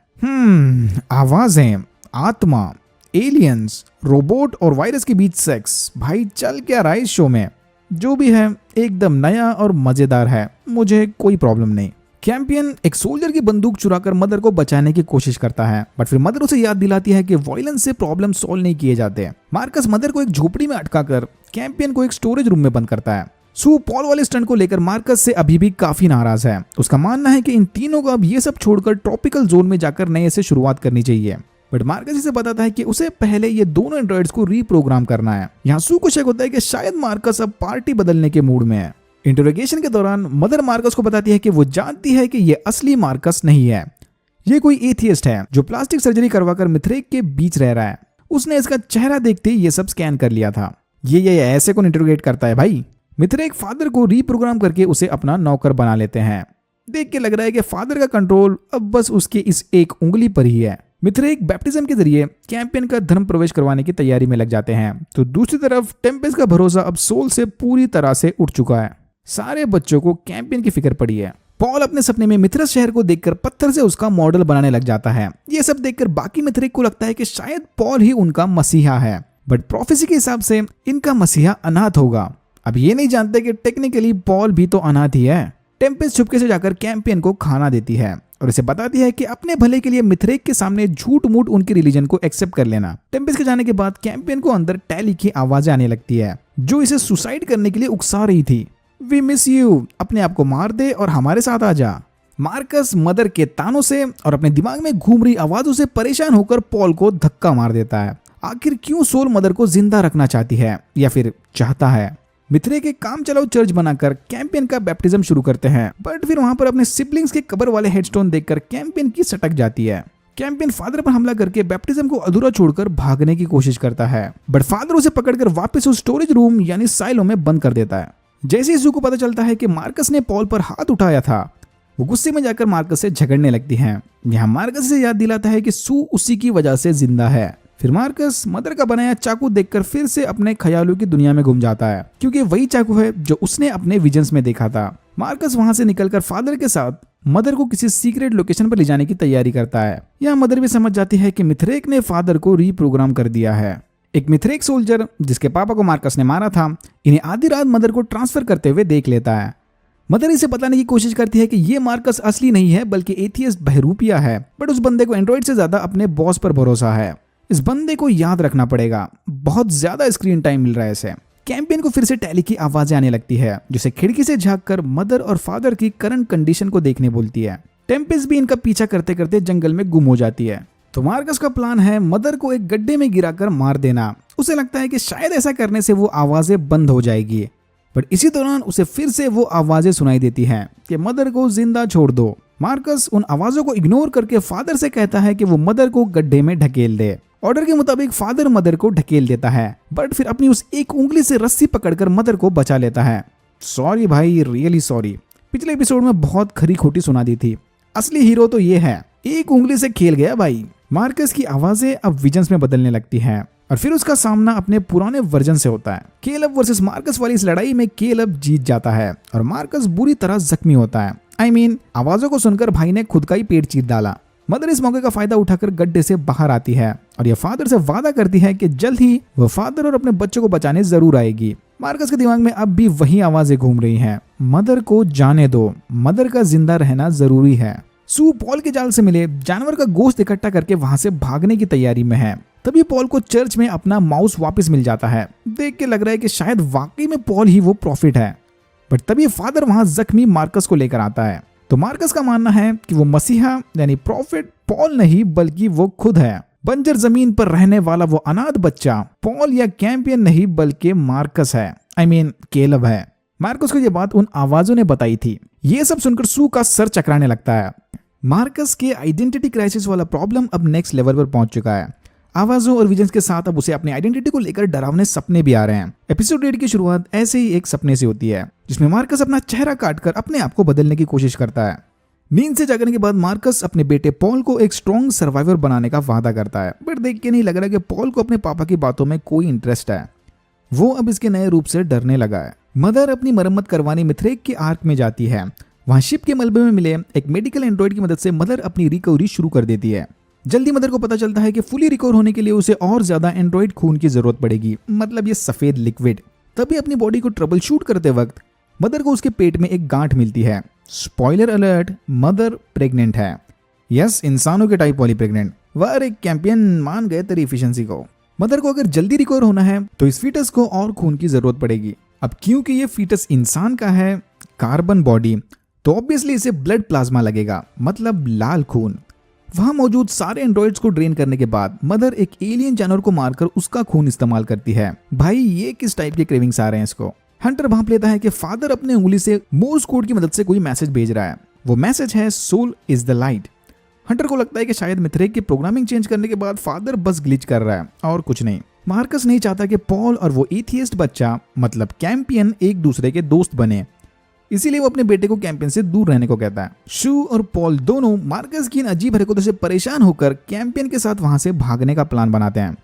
आवाजें, आत्मा, एलियंस, रोबोट और वायरस के बीच सेक्स, भाई चल क्या रहा है इस शो में? जो भी है एकदम नया और मजेदार है, मुझे कोई प्रॉब्लम नहीं। कैंपियन एक सोल्जर की बंदूक चुराकर मदर को बचाने की कोशिश करता है, बट फिर मदर उसे याद दिलाती है कि वायलेंस से प्रॉब्लम सॉल्व नहीं किए जाते। मार्कस मदर को एक झोपड़ी में अटकाकर कैंपियन को एक स्टोरेज रूम में बंद करता है। सू पॉल वाले स्टंट को लेकर मार्कस से अभी भी काफी नाराज है। उसका मानना है कि इन तीनों को अब ये सब छोड़कर ट्रॉपिकल जोन में जाकर नए से शुरुआत करनी चाहिए, बट मार्कस इसे बताता है कि उसे पहले ये दोनों एंड्रॉइड्स को रीप्रोग्राम करना है। यहाँ सू को शक होता है कि शायद मार्कस अब पार्टी बदलने के मूड में है। इंटरोगेशन के दौरान मदर मार्कस को बताती है कि वो जानती है कि ये असली मार्कस नहीं है, ये कोई एथियस्ट है जो प्लास्टिक सर्जरी करवाकर मिथरेक के बीच रह रहा है। उसने इसका चेहरा देखते ही ये सब स्कैन कर लिया था। ये ऐसे कौन इंटरोगेट करता है भाई? मिथरेक फादर को रीप्रोग्राम करके उसे अपना नौकर बना लेते हैं। देख के लग रहा है कि फादर का कंट्रोल अब बस उसके इस एक उंगली पर ही है। मिथरेक बैप्टिज्म के जरिए कैंपियन का धर्म प्रवेश करवाने की तैयारी में लग जाते हैं, तो दूसरी तरफ टेम्पेस्ट का भरोसा अब सोल से पूरी तरह से उठ चुका है। सारे बच्चों को कैंपियन की फिक्र पड़ी है। पॉल अपने सपने में मिथरस शहर को देखकर पत्थर से उसका मॉडल बनाने लग जाता है। ये सब देखकर बाकी मिथरेक को लगता है कि शायद पॉल ही उनका मसीहा है, बट प्रोफेसी के हिसाब से इनका मसीहा अनाथ होगा। अब ये नहीं जानते कि टेक्निकली पॉल भी तो अनाथ ही है। टेम्पेस्ट चुपके से जाकर कैंपियन को खाना देती है और इसे बताती है कि अपने भले के लिए मिथरेक के सामने झूठ मूठ उनकी रिलीजन को एक्सेप्ट कर लेना। टेम्पेस्ट के जाने के बाद कैंपियन को अंदर टैली की आवाजें आने लगती है, जो इसे सुसाइड करने के लिए उकसा रही थी। वी मिस यू, अपने आप को मार दे और हमारे साथ आ जा। मार्कस मदर के तानों से और अपने दिमाग में घूम रही आवाजों से परेशान होकर पॉल को धक्का मार देता है। आखिर क्यों सोल मदर को जिंदा रखना चाहती है या फिर चाहता है? मिथरेक एक काम चलाओ चर्च बनाकर कैंपियन का बैप्टिज्म शुरू करते हैं, बट फिर वहां पर अपने सिबलिंग्स के कबर वाले हेडस्टोन देखकर कैंपियन की सटक जाती है। कैंपियन फादर पर हमला करके बैप्टिज्म को अधूरा छोड़कर भागने की कोशिश करता है, बट फादर उसे पकड़कर वापस उस स्टोरेज रूम यानी साइलो में बंद कर देता है। जैसे ही सू को पता चलता है कि मार्कस ने पॉल पर हाथ उठाया था, वो गुस्से में जाकर मार्कस से झगड़ने लगती हैं। यहाँ मार्कस से याद दिलाता है कि सू उसी की वजह से जिंदा है। फिर मार्कस मदर का बनाया चाकू देखकर फिर से अपने ख्यालों की दुनिया में घुम जाता है, क्योंकि वही चाकू है जो उसने अपने विजन्स में देखा था। मार्कस वहां से निकलकर फादर के साथ मदर को किसी सीक्रेट लोकेशन पर ले जाने की तैयारी करता है। यहाँ मदर भी समझ जाती है कि मिथरेक ने फादर को रीप्रोग्राम कर दिया है। एक मिथरेक सोल्जर जिसके पापा को मार्कस ने मारा था, इन्हें आधी रात मदर को ट्रांसफर करते हुए देख लेता है। मदर इसे बताने की कोशिश करती है कि ये मार्कस असली नहीं है बल्कि एथियस्ट बहरूपिया है, बट उस बंदे को एंड्रॉइड से ज्यादा अपने बॉस पर भरोसा है। इस बंदे को याद रखना पड़ेगा, बहुत ज्यादा स्क्रीन टाइम मिल रहा है इसे। कैंपियन को फिर से टैली की आवाजें आने लगती है, जिसे खिड़की से झांककर मदर और फादर की करंट कंडीशन को देखने बोलती है। टेम्पेस्ट भी इनका पीछा करते करते जंगल में गुम हो जाती है। तो मार्कस का प्लान है मदर को एक गड्ढे में गिराकर मार देना। उसे लगता है कि शायद ऐसा करने से वो आवाजें बंद हो जाएगी, बट इसी दौरान उसे फिर से वो आवाजें सुनाई देती हैं कि मदर को जिंदा छोड़ दो। मार्कस उन आवाजों को इग्नोर करके फादर से कहता है कि वो मदर को गड्ढे में ढकेल दे। ऑर्डर के मुताबिक फादर मदर को ढकेल देता है, बट फिर अपनी उस एक उंगली से रस्सी पकड़कर मदर को बचा लेता है। सॉरी भाई, रियली सॉरी। पिछले एपिसोड में बहुत खरी खोटी सुना दी थी। असली हीरो तो ये है, एक उंगली से खेल गया भाई। मार्कस की आवाजें अब विजन्स में बदलने लगती हैं और फिर उसका सामना अपने पुराने वर्जन से होता है। केलब वर्सेस मार्कस वाली इस लड़ाई में केलब जीत जाता है और मार्कस बुरी तरह जख्मी होता है। आवाजों को सुनकर भाई ने खुद का ही पेट चीर डाला। मदर इस मौके का फायदा उठाकर गड्ढे से बाहर आती है और यह फादर से वादा करती है कि जल्द ही वह फादर और अपने बच्चों को बचाने जरूर आएगी। मार्कस के दिमाग में अब भी वही आवाजें घूम रही हैं, मदर को जाने दो, मदर का जिंदा रहना जरूरी है। सू पॉल के जाल से मिले जानवर का गोश्त इकट्ठा करके वहां से भागने की तैयारी में है। तभी पॉल को चर्च में अपना माउस वापस मिल जाता है। देख के लग रहा है कि शायद वाकई में पॉल ही वो प्रॉफिट है, बट तभी फादर वहां जख्मी मार्कस को लेकर आता है। तो मार्कस का मानना है कि वो मसीहा यानी प्रॉफिट पॉल नहीं बल्कि वो खुद है। बंजर जमीन पर रहने वाला वो अनाथ बच्चा पॉल या कैंपियन नहीं बल्कि मार्कस है, केलब है। मार्कस को ये बात उन आवाजों ने बताई थी। ये सब सुनकर सू का सर चकराने लगता है। मार्कस के आइडेंटिटी क्राइसिस वाला प्रॉब्लम अब नेक्स्ट लेवल पर पहुंच चुका है। आवाजों और विजन्स के साथ अब उसे अपनी आइडेंटिटी को लेकर डरावने सपने भी आ रहे हैं। एपिसोड 8 की शुरुआत ऐसे ही एक सपने से होती है, जिसमें मार्कस अपना चेहरा काटकर अपने आप को बदलने की कोशिश करता है। नींद से जागने के बाद मार्कस अपने बेटे पॉल को एक स्ट्रॉन्ग सर्वाइवर बनाने का वादा करता है, बट देख के नहीं लग रहा कि पॉल को अपने पापा की बातों में कोई इंटरेस्ट है। वो अब इसके नए रूप से डरने लगा है। मदर अपनी मरम्मत करवाने मिथरेक के आर्क में जाती है। वहां शिप के मलबे में मिले एक मेडिकल एंड्रॉइड की मदद से मदर अपनी रिकवरी शुरू कर देती है। जल्दी मदर को पता चलता है कि फुली रिकवर होने के लिए उसे और ज्यादा एंड्रॉइड खून की जरूरत पड़ेगी, मतलब ये सफेद लिक्विड। तभी अपनी बॉडी को ट्रबल शूट करते वक्त मदर को उसके पेट में एक गांठ मिलती है। स्पॉइलर अलर्ट, मदर प्रेग्नेंट है। यस, इंसानों के टाइप वाली प्रेग्नेंट। वह एक कैंपियन मान गए तेरी एफिशिएंसी को। मदर को अगर जल्दी रिकवर होना है तो इस फीटस को और खून की जरूरत पड़ेगी। अब क्योंकि ये फीटस इंसान का है, कार्बन बॉडी, तो ऑब्वियसली इसे ब्लड प्लाज्मा लगेगा, मतलब लाल खून। वहां मौजूद सारे एंड्रॉइड्स को ड्रेन करने के बाद मदर एक एलियन जानवर को मारकर उसका खून इस्तेमाल करती है। भाई ये किस टाइप के क्रेविंग्स आ रहे हैं इसको। हंटर भांप लेता है कि फादर अपने उंगली से मोर्स कोड की मदद से कोई मैसेज भेज रहा है। वो मैसेज है soul is the light. Hunter को लगता है कि शायद मिथरेक की प्रोग्रामिंग चेंज करने के बाद फादर बस ग्लिच कर रहा है और कुछ नहीं। मार्कस नहीं चाहता कि पॉल और वो एथियस्ट बच्चा मतलब कैंपियन एक दूसरे के दोस्त बने, इसीलिए वो अपने बेटे को कैंपियन से दूर रहने को कहता है। शू और पॉल दोनों मार्कस की इन अजीब हरकतों से परेशान होकर कैंपियन के साथ वहां से भागने का प्लान बनाते हैं।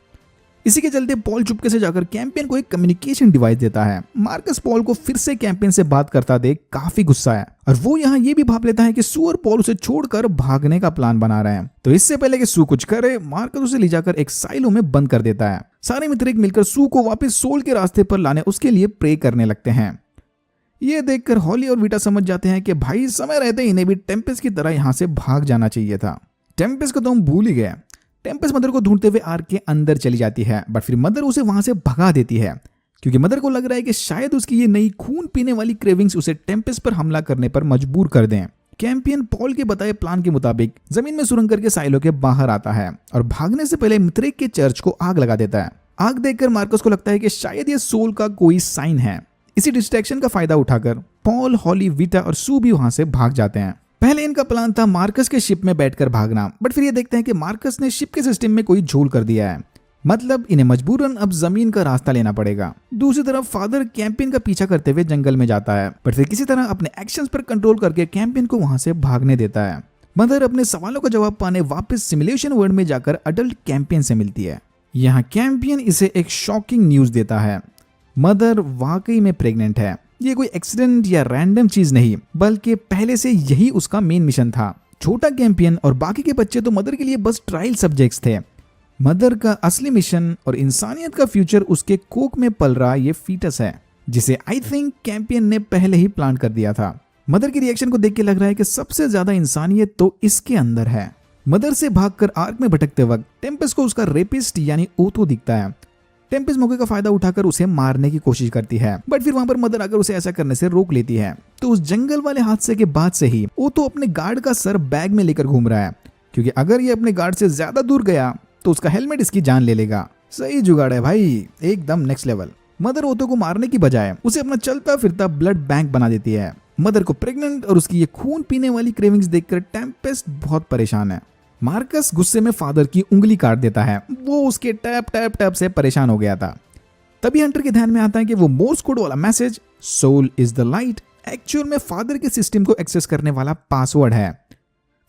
इसी के चलते पॉल चुपके से जाकर कैंपियन को एक कम्युनिकेशन डिवाइस देता है। मार्कस पॉल को फिर से कैंपियन से बात करता देख काफी गुस्सा है और वो यहाँ ये भी भाप लेता है कि सू और पॉल उसे छोड़कर भागने का प्लान बना रहे हैं। तो इससे पहले कि सू कुछ करे, मार्कस उसे ले जाकर एक साइलो में बंद कर देता है। सारे मिथरेक मिलकर सू को वापस सोल के रास्ते पर लाने उसके लिए प्रे करने लगते हैं। ये देखकर हॉली और वीटा समझ जाते हैं कि भाई समय रहते इन्हें भी टेम्पेस्ट की तरह यहाँ से भाग जाना चाहिए था। टेम्पेस्ट को तो हम भूल ही गए। टेम्पेस्ट मदर को ढूंढते हुए आर्क के अंदर चली जाती है, बट फिर मदर उसे वहां से भगा देती है क्योंकि मदर को लग रहा है कि शायद उसकी ये नई खून पीने वाली क्रेविंग्स उसे टेम्पेस्ट पर हमला करने पर मजबूर कर दें। कैंपियन पॉल के बताए प्लान के मुताबिक जमीन में सुरंग करके साइलो के बाहर आता है और भागने से पहले मिथरेक के चर्च को आग लगा देता है। आग देखकर मार्कस को लगता है कि शायद ये सोल का कोई साइन है। इसी डिस्ट्रैक्शन का फायदा उठाकर पॉल, हॉली, वीटा और सू भी वहां से भाग जाते हैं। पहले इनका प्लान था मार्कस के शिप में बैठकर भागना, बट फिर ये देखते हैं कि मार्कस ने शिप के सिस्टम में कोई झोल कर दिया है, मतलब इन्हें मजबूरन अब जमीन का रास्ता लेना पड़ेगा। दूसरी तरफ फादर कैंपियन का पीछा करते हुए जंगल में जाता है, पर फिर किसी तरह अपने एक्शंस पर कंट्रोल करके कैंपियन को वहां से भागने देता है। मदर अपने सवालों का जवाब पाने वापस सिमुलेशन वर्ल्ड में जाकर अडल्ट कैंपियन से मिलती है। यहाँ कैंपियन इसे एक शॉकिंग न्यूज देता है, मदर वाकई में प्रेग्नेंट है। ये कोई एक्सीडेंट या रैंडम चीज नहीं, बल्कि पहले से यही उसका मेन मिशन था। छोटा कैंपियन और बाकी के बच्चे तो मदर के लिए बस ट्रायल सब्जेक्ट्स थे। मदर का असली मिशन और इंसानियत का फ्यूचर उसके कोक में पल रहा ये फीटस है, जिसे आई थिंक कैंपियन ने पहले ही प्लान कर दिया था। मदर की रिएक्शन को देख के लग रहा है कि सबसे ज्यादा इंसानियत तो इसके अंदर है। मदर से भागकर आर्क में भटकते वक्त टेम्पेस को उसका रेपिस्ट यानी ओथो दिखता है। टेम्पेस मौके का फायदा उठाकर उसे मारने की कोशिश करती है, बट फिर वहां पर मदर आकर उसे ऐसा करने से रोक लेती है। तो उस जंगल वाले हादसे के बाद से ही ओथो अपने गार्ड का सर बैग में लेकर घूम रहा है, क्योंकि अगर ये अपने गार्ड से ज्यादा दूर गया तो उसका हेलमेट इसकी जान ले लेगा। सही जुगाड़ है भाई, एकदम नेक्स्ट लेवल। मदर ओथो को मारने की बजाय उसे अपना चलता फिरता ब्लड बैंक बना देती है। मदर को प्रेग्नेंट और उसकी ये खून पीने वाली क्रेविंग्स देखकर टेम्पेस्ट बहुत परेशान है। मार्कस गुस्से में फादर की उंगली काट देता है, वो उसके टैप टैप टैप से परेशान हो गया था। तभी हंटर के ध्यान में आता है कि वो मोर्स कोड वाला message soul is the light actual में फादर के सिस्टम को एक्सेस करने वाला पासवर्ड है।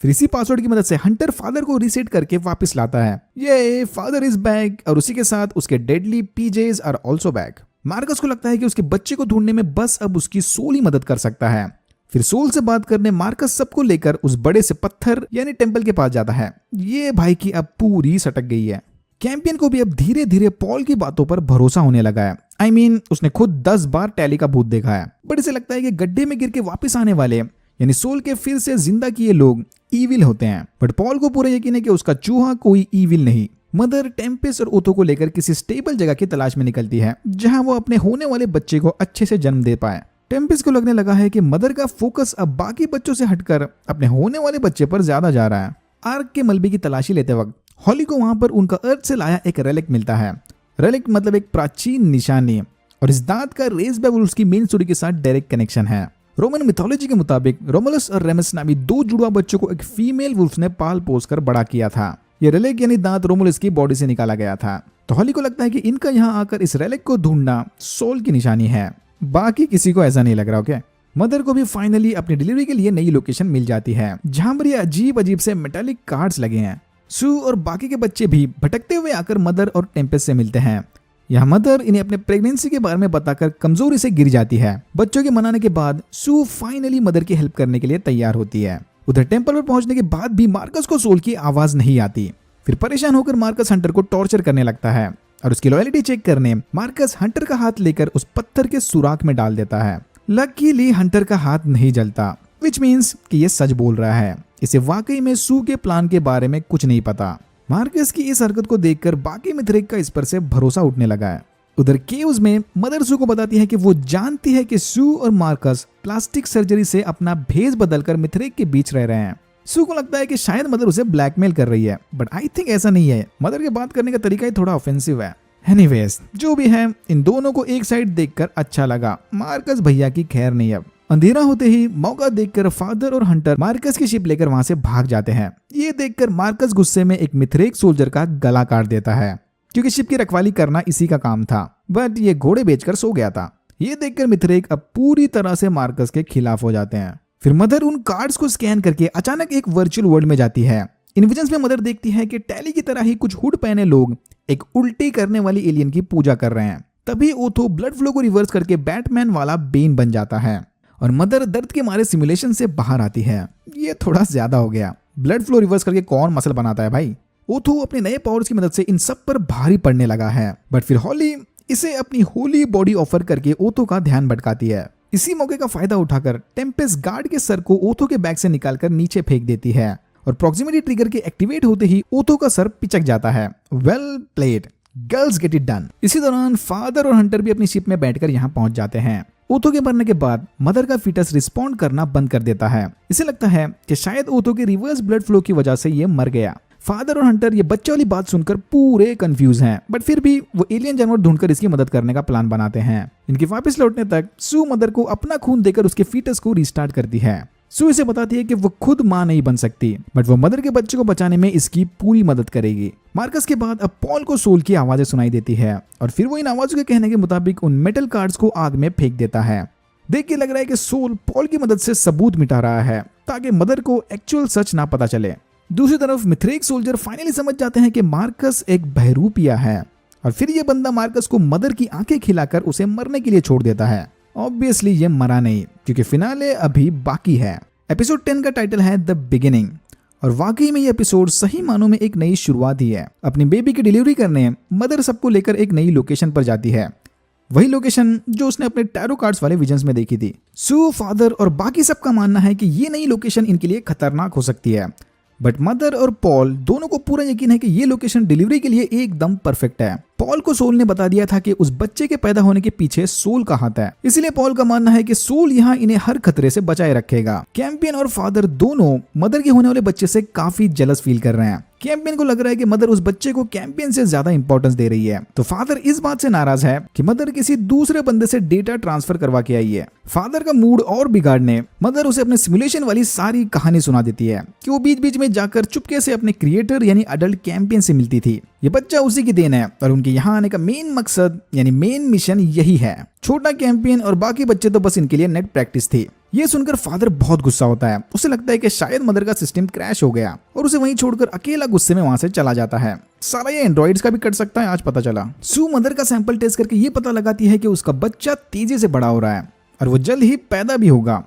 फिर इसी पासवर्ड की मदद से हंटर फादर को रीसेट करके वापस लाता है। ये फादर इज बैक और उसी के साथ उसके deadly PJs are also back. Marcus को लगता है कि उसके बच्चे को ढूंढने में बस अब उसकी सोल ही मदद कर सकता है। फिर सोल से बात करने मार्कस सबको लेकर उस बड़े से पत्थर यानी टेंपल के पास जाता है। ये भाई की अब पूरी सटक गई है। कैंपियन को भी अब धीरे धीरे पॉल की बातों पर भरोसा होने लगा है। I mean, उसने खुद 10 बार टैली का भूत देखा है, बट इसे लगता है कि गड्ढे में गिर के वापस आने वाले यानी सोल के फिर से जिंदा किए लोग ईविल होते हैं। बट पॉल को पूरा यकीन है कि उसका चूहा कोई ईविल नहीं। मदर टेम्पेस और ओथो को लेकर किसी स्टेबल जगह की तलाश में निकलती है, जहां वो अपने होने वाले बच्चे को अच्छे से जन्म दे पाए। टेम्पेस को लगने लगा है कि मदर का फोकस अब बाकी बच्चों से हटकर अपने होने वाले बच्चे पर ज्यादा जा रहा है। आर्क के मलबे की तलाशी लेते वक्त हॉली को वहां पर उनका अर्थ से लाया एक रेलिक मिलता है। रेलिक मतलब एक प्राचीन निशानी, और इस दांत का रेस बाय वुल्व्स की मेन स्टोरी के साथ डायरेक्ट कनेक्शन है। रोमन मिथोलॉजी के मुताबिक रोमुलस और रेमस नामी 2 जुड़वा बच्चों को एक फीमेल वुल्फ ने पाल पोस कर बड़ा किया था। ये रेलिक यानी दांत रोमुलस की बॉडी से निकाला गया था। तो हॉली को लगता है कि इनका यहाँ आकर इस रेलिक को ढूंढना सोल की निशानी है। बाकी किसी को ऐसा नहीं लग रहा। ओके, मदर को भी फाइनली अपनी डिलीवरी के लिए नई लोकेशन मिल जाती है, जहां पर ये अजीब अजीब से मेटालिक कार्ड्स लगे हैं। सू और बाकी के बच्चे भी भटकते हुए आकर मदर और टेम्पेस से मिलते हैं। यहाँ मदर इन्हें अपने प्रेगनेंसी के बारे में बताकर कमजोरी से गिर जाती है। बच्चों के मनाने के बाद सू फाइनली मदर की हेल्प करने के लिए तैयार होती है। उधर टेंपल पर पहुंचने के बाद भी मार्कस को सोल की आवाज नहीं आती। फिर परेशान होकर मार्कस हंटर को टॉर्चर करने लगता है और उसकी लॉयल्टी चेक करने मार्कस हंटर का हाथ लेकर उस पत्थर के सुराख में डाल देता है। लकीली हंटर का हाथ नहीं जलता, विच मीन्स कि ये सच बोल रहा है। इसे वाकई में सू के प्लान के बारे में कुछ नहीं पता। मार्कस की इस हरकत को देखकर बाकी मिथरेक का इस पर से भरोसा उठने लगा है। उधर केव्स में मदर सू को बताती है कि वो जानती है कि सू और मार्कस प्लास्टिक सर्जरी से अपना भेष बदलकर मिथरेक के बीच रह रहे हैं। सू को लगता है कि शायद मदर उसे ब्लैकमेल कर रही है, बट आई थिंक ऐसा नहीं है। मदर के बात करने का तरीका ही थोड़ा ऑफेंसिव है। एनीवेज, जो भी है, इन दोनों को एक साइड देखकर अच्छा लगा। मार्कस भैया की खैर नहीं। अब अंधेरा होते ही मौका देखकर फादर और हंटर मार्कस की शिप लेकर वहां से भाग जाते हैं। ये देखकर मार्कस गुस्से में एक मिथरेक सोल्जर का गला काट देता है, क्योंकि शिप की रखवाली करना इसी का काम था, बट ये घोड़े बेचकर सो गया था। ये देखकर मिथरेक अब पूरी तरह से मार्कस के खिलाफ हो जाते हैं। फिर मदर उन कार्ड्स को स्कैन करके अचानक एक वर्चुअल वर्ल्ड में जाती है। इन विजन्स में मदर देखती है कि टैली की तरह ही कुछ हुड पहने लोग एक उल्टी करने वाली एलियन की पूजा कर रहे हैं। तभी ओथो ब्लड फ्लो को रिवर्स करके बैटमैन वाला बेन बन जाता है और मदर दर्द के मारे सिमुलेशन से बाहर आती है। ये थोड़ा ज्यादा हो गया। ब्लड फ्लो रिवर्स करके कौन मसल बनाता है भाई। ओथो अपने नए पावर्स की मदद से इन सब पर भारी पड़ने लगा है, बट फिर हॉली इसे अपनी होली बॉडी ऑफर करके ओथो का ध्यान भटकाती है। इसी मौके का फायदा उठाकर टेम्पेस गार्ड के सर को ओथो के बैग से निकालकर नीचे फेंक देती है और प्रॉक्सिमिटी ट्रिगर के एक्टिवेट होते ही ओथो का सर पिचक जाता है। Well played, girls get it done. इसी दौरान फादर और हंटर भी अपनी शिप में बैठकर यहाँ पहुंच जाते हैं। ओथो के मरने के बाद मदर का फीटस रिस्पॉन्ड करना बंद कर देता है। इसे लगता है कि शायद ओथो के रिवर्स ब्लड फ्लो की वजह से ये मर गया। फादर और हंटर ये बच्चे वाली बात सुनकर पूरे कंफ्यूज हैं, बट फिर भी वो एलियन जानवर ढूंढकर इसकी मदद करने का प्लान बनाते हैं। इनके वापस लौटने तक सू मदर को अपना खून देकर उसके फीटस को रिस्टार्ट करती है। सू इसे बताती है कि वो खुद मां नहीं बन सकती, बट वो मदर के बच्चे को बचाने में इसकी पूरी मदद करेगी। मार्कस के बाद अब पॉल को सोल की आवाजें सुनाई देती है और फिर वो इन आवाजों के कहने के मुताबिक उन मेटल कार्ड्स को आग में फेंक देता है। देख के लग रहा है कि सोल पॉल की मदद से सबूत मिटा रहा है ताकि मदर को एक्चुअल सच ना पता चले। दूसरी तरफ मिथ्रेक सोल्जर फाइनली समझ जाते हैं कि मार्कस एक बहरूपिया है और फिर ये बंदा मार्कस को मदर की आंखें खिलाकर उसे मरने के लिए छोड़ देता है। ऑब्वियसली ये मरा नहीं, क्योंकि फिनाले अभी बाकी है। एपिसोड 10 का टाइटल है द बिगिनिंग और वाकई में ये एपिसोड सही मानों में एक नई शुरुआत ही है। अपनी बेबी की डिलीवरी करने मदर सबको लेकर एक नई लोकेशन पर जाती है, वही लोकेशन जो उसने अपने टैरो कार्ड्स वाले विजन्स में देखी थी। सू, फादर और बाकी सबका मानना है कि ये नई लोकेशन इनके लिए खतरनाक हो सकती है, बट मदर और पॉल दोनों को पूरा यकीन है कि ये लोकेशन डिलीवरी के लिए एकदम परफेक्ट है। पॉल को सोल ने बता दिया था कि उस बच्चे के पैदा होने के पीछे सोल का हाथ है, इसलिए पॉल का मानना है कि सोल यहाँ इन्हें हर खतरे से बचाए रखेगा। कैंपियन और फादर दोनों मदर के होने वाले बच्चे से काफी जेलस फील कर रहे हैं। कैंपियन को लग रहा है कि मदर उस बच्चे को कैंपियन से ज्यादा इंपॉर्टेंस दे रही है, तो फादर इस बात से नाराज है कि मदर किसी दूसरे बंदे से डेटा ट्रांसफर करवा के आई है। फादर का मूड और बिगाड़ने मदर उसे अपने सिमुलेशन वाली सारी कहानी सुना देती है कि वो बीच बीच में जाकर चुपके से अपने क्रिएटर यानी अडल्ट कैंपियन से मिलती थी। ये बच्चा उसी की देन है और उनके यहाँ आने का मेन मकसद यानी मेन मिशन यही है। छोटा कैंपियन और बाकी बच्चे तो बस इनके लिए नेट प्रैक्टिस थी। ये सुनकर फादर बहुत गुस्सा होता है। उसे लगता है कि शायद मदर का सिस्टम क्रैश हो गया और उसे वहीं छोड़कर अकेला गुस्से में वहां से चला जाता है। साला ये एंड्रॉइड्स का भी कट सकता है, आज पता चला। सू मदर का सैंपल टेस्ट करके ये पता लगाती है कि उसका बच्चा तेजी से बड़ा हो रहा है और वो जल्द ही पैदा भी होगा।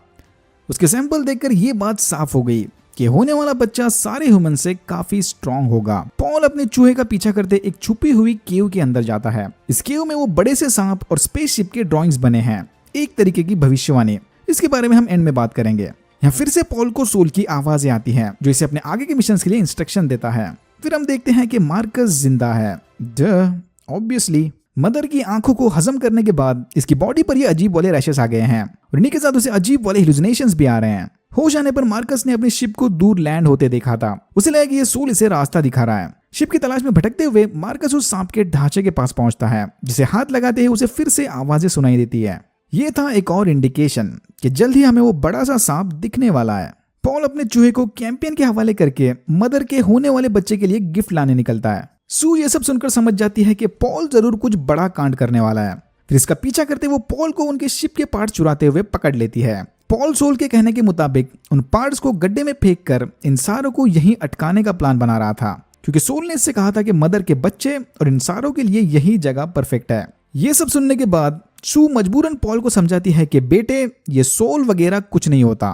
उसके सैंपल देखकर ये बात साफ हो गई कि होने वाला बच्चा सारे ह्यूमन से काफी स्ट्रॉन्ग होगा। पॉल अपने चूहे का पीछा करते एक छुपी हुई केव के अंदर जाता है। इस केव में वो बड़े से सांप और स्पेसशिप के ड्राइंग्स बने हैं, एक तरीके की भविष्यवाणी। इसके बारे में हम एंड में बात करेंगे। यहाँ फिर से पॉल को सोल की आवाजें आती हैं जो इसे अपने आगे के मिशन के लिए इंस्ट्रक्शन देता है। फिर हम देखते हैं कि मार्कस जिंदा है। ऑब्वियसली मदर की आंखों को हजम करने के बाद इसकी बॉडी पर ये अजीब वाले रैशेस आ गए हैं और इन्हीं के साथ उसे अजीब वाले हेलुसिनेशंस भी आ रहे हैं। होश आने पर मार्कस ने अपनी शिप को दूर लैंड होते देखा था। उसे लगा कि ये सोल इसे रास्ता दिखा रहा है। शिप की तलाश में भटकते हुए मार्कस उस सांप के ढांचे के पास पहुंचता है, जिसे हाथ लगाते ही उसे फिर से आवाजें सुनाई देती है। ये था एक और इंडिकेशन कि जल्द ही हमें वो बड़ा सा सांप दिखने वाला है। पॉल अपने चूहे को कैंपियन के हवाले करके मदर के होने वाले बच्चे के लिए गिफ्ट लाने निकलता है। सू ये सब सुनकर समझ जाती है कि पॉल जरूर कुछ बड़ा कांड करने वाला है। फिर इसका पीछा करते वो पॉल को उनके शिप के पार्ट चुराते हुए पकड़ लेती है। पॉल सोल के कहने के मुताबिक उन पार्ट्स को गड्ढे में फेंक कर इन सारों को यहीं अटकाने का प्लान बना रहा था, क्योंकि सोल ने इससे कहा था कि मदर के बच्चे और इन सारों के लिए यही जगह परफेक्ट है। ये सब सुनने के बाद सू मजबूरन पॉल को समझाती है कि बेटे ये सोल वगैरह कुछ नहीं होता,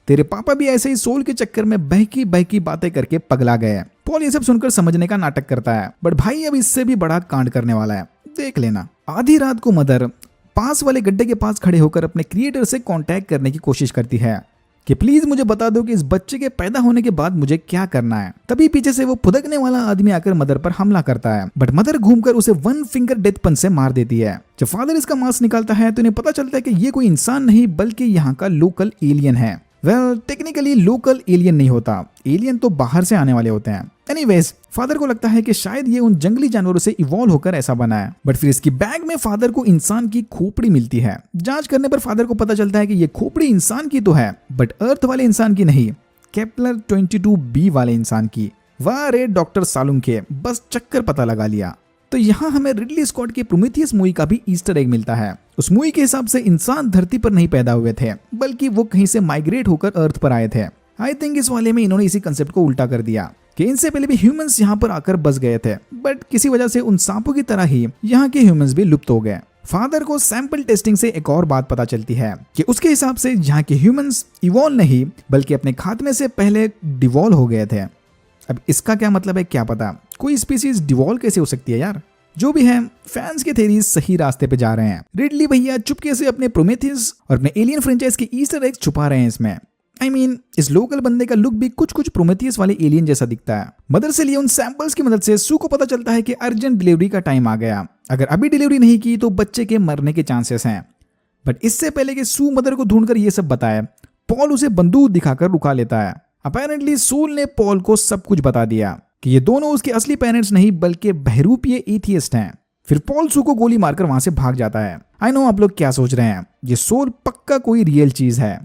तेरे पापा भी ऐसे ही सोल के चक्कर में बहकी बहकी बातें करके पगला गए। पॉल ये सब सुनकर समझने का नाटक करता है, बट भाई अब इससे भी बड़ा कांड करने वाला है, देख लेना। आधी रात को मदर पास वाले गड्ढे के पास खड़े होकर अपने क्रिएटर से कांटेक्ट करने की कोशिश करती है कि प्लीज मुझे बता दो कि इस बच्चे के पैदा होने के बाद मुझे क्या करना है। तभी पीछे से वो फुदकने वाला आदमी आकर मदर पर हमला करता है, बट मदर घूमकर उसे वन फिंगर डेथ पंच से मार देती है। जब फादर इसका मांस निकालता है तो इन्हें पता चलता है कि ये कोई इंसान नहीं बल्कि यहाँ का लोकल एलियन है। वेल टेक्निकली लोकल एलियन नहीं होता, एलियन तो बाहर से आने वाले होते हैं। एनीवेज फादर को लगता है कि शायद ये उन जंगली जानवरों से इवॉल्व होकर ऐसा बना है, बट फिर इसकी बैग में फादर को इंसान की खोपड़ी मिलती है। जांच करने पर फादर को पता चलता है कि ये खोपड़ी इंसान की तो है, बट अर्थ वाले इंसान की नहीं, केपलर 22b वाले इंसान की। वाह रे डॉक्टर सालुंखे, बस चक्कर पता लगा लिया। तो यहाँ हमें रिडली स्कॉट की प्रोमेथियस मूवी का भी ईस्टर एग मिलता है। उस मूवी के हिसाब से इंसान धरती पर नहीं पैदा हुए थे, बल्कि वो कहीं से माइग्रेट होकर अर्थ पर आए थे। आई थिंक इस वाले में इन्होंने इसी कंसेप्ट को उल्टा कर दिया कि इनसे पहले भी ह्यूमंस यहाँ पर आकर बस गए थे, बट किसी वजह से उन सांपों की तरह ही यहाँ के ह्यूमंस भी लुप्त हो गए। फादर को सैंपल टेस्टिंग से एक और बात पता चलती है कि उसके हिसाब से यहाँ के ह्यूमंस इवॉल्व नहीं बल्कि अपने खात्मे से पहले डिवॉल्व हो गए थे। अब इसका क्या मतलब है क्या पता, कोई स्पीसीज डिवॉल्व कैसे हो सकती है यार। जो भी है, फैंस के थेरीज सही रास्ते पे जा रहे हैं। रिडली भैया चुपके से अपने प्रोमेथियस और अपने एलियन फ्रेंचाइज के ईस्टर एग्स छुपा रहे हैं इसमें। I mean, इस लोकल बंदे का लुक भी कुछ प्रोमेथियस वाले एलियन जैसा दिखता है। मदर से लिए उन सैंपल्स की मदद से सू को पता चलता है कि अर्जेंट डिलीवरी का टाइम आ गया। अगर अभी डिलीवरी नहीं की तो बच्चे के मरने के चांसेस हैं। बट इससे पहले कि सू मदर को ढूंढकर ये सब बताए, पॉल उसे बंदूक दिखाकर रुका लेता है। अपेरेंटली सोल ने पॉल को सब कुछ बता दिया। कि ये दोनों उसके असली पेरेंट्स नहीं बल्कि बहरूपीय एथियस्ट हैं। फिर पॉल सू को गोली मारकर वहां से भाग जाता है। आई नो आप लोग क्या सोच रहे हैं, ये सोल पक्का कोई रियल चीज है।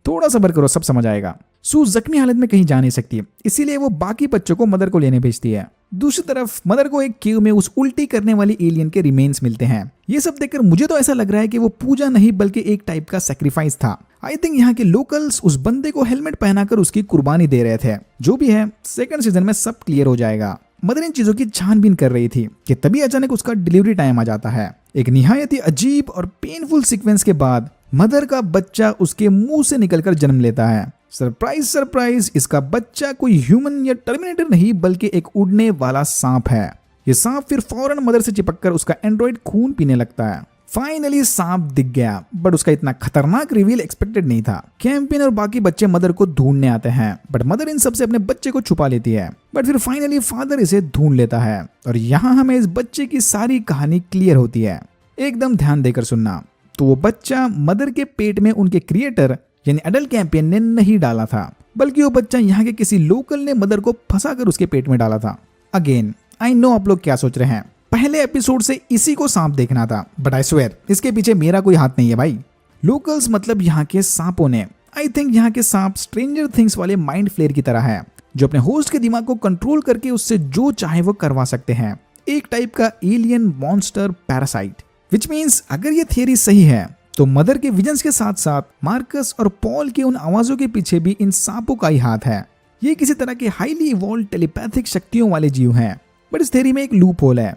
थोड़ा सब्र करो, सब समझ आएगा। सू जख्मी हालत में कहीं जा नहीं सकती, इसीलिए वो बाकी बच्चों को मदर को लेने भेजती है। दूसरी तरफ मदर को एक केव में उस उल्टी करने वाली एलियन के रिमेन्स मिलते हैं। ये सब देखकर मुझे तो ऐसा लग रहा है कि वो पूजा नहीं बल्कि एक टाइप का सैक्रिफाइस था। आई थिंक यहाँ के लोकल्स उस बंदे को हेलमेट पहनाकर उसकी कुर्बानी दे रहे थे। जो भी है, सेकंड सीजन में सब क्लियर हो जाएगा। मदर इन चीजों की छानबीन कर रही थी कि तभी अचानक उसका डिलीवरी टाइम आ जाता है। एक निहायत ही अजीब और पेनफुल सीक्वेंस के बाद मदर का बच्चा उसके मुंह से निकलकर जन्म लेता है। सरप्राइज सरप्राइज, इसका बच्चा कोई ह्यूमन या टर्मिनेटर नहीं बल्कि एक उड़ने वाला सांप है। ये सांप फिर फौरन मदर से चिपककर उसका एंड्रॉइड खून पीने लगता है। फाइनली सांप दिख गया, बट उसका इतना खतरनाक रिवील एक्सपेक्टेड नहीं था। कैंपियन और बाकी बच्चे मदर को ढूंढने आते हैं, बट मदर इन सबसे अपने बच्चे को छुपा लेती है। बट फिर फाइनली फादर इसे ढूंढ लेता है और यहाँ हमें इस बच्चे की सारी कहानी क्लियर होती है। एकदम ध्यान देकर सुनना। तो वो बच्चा मदर के पेट में उनके क्रिएटर यानी एडल्ट कैंपियन ने नहीं डाला था, बल्कि वो बच्चा यहाँ के किसी लोकल ने मदर को फंसाकर उसके पेट में डाला था। अगेन आई नो आप लोग क्या सोच रहे हैं, पहले एपिसोड से इसी को सांप देखना था, बट आई स्वेयर इसके पीछे मेरा कोई हाथ नहीं है भाई। लोकल्स मतलब यहाँ के सांपों ने। आई थिंक यहाँ के सांप स्ट्रेंजर थिंग्स वाले माइंड फ्लेयर की तरह है, जो अपने होस्ट के दिमाग को कंट्रोल करके उससे जो चाहे वो करवा सकते हैं। एक टाइप का alien monster parasite. Which means अगर ये थियरी सही है तो मदर के विजन्स के साथ साथ मार्कस और पॉल के उन आवाजों के पीछे भी इन सांपों का ही हाथ है। ये किसी तरह के हाईली इवॉल्व टेलीपैथिक शक्तियों वाले जीव हैं। बट इस थ्योरी में एक लूप होल है।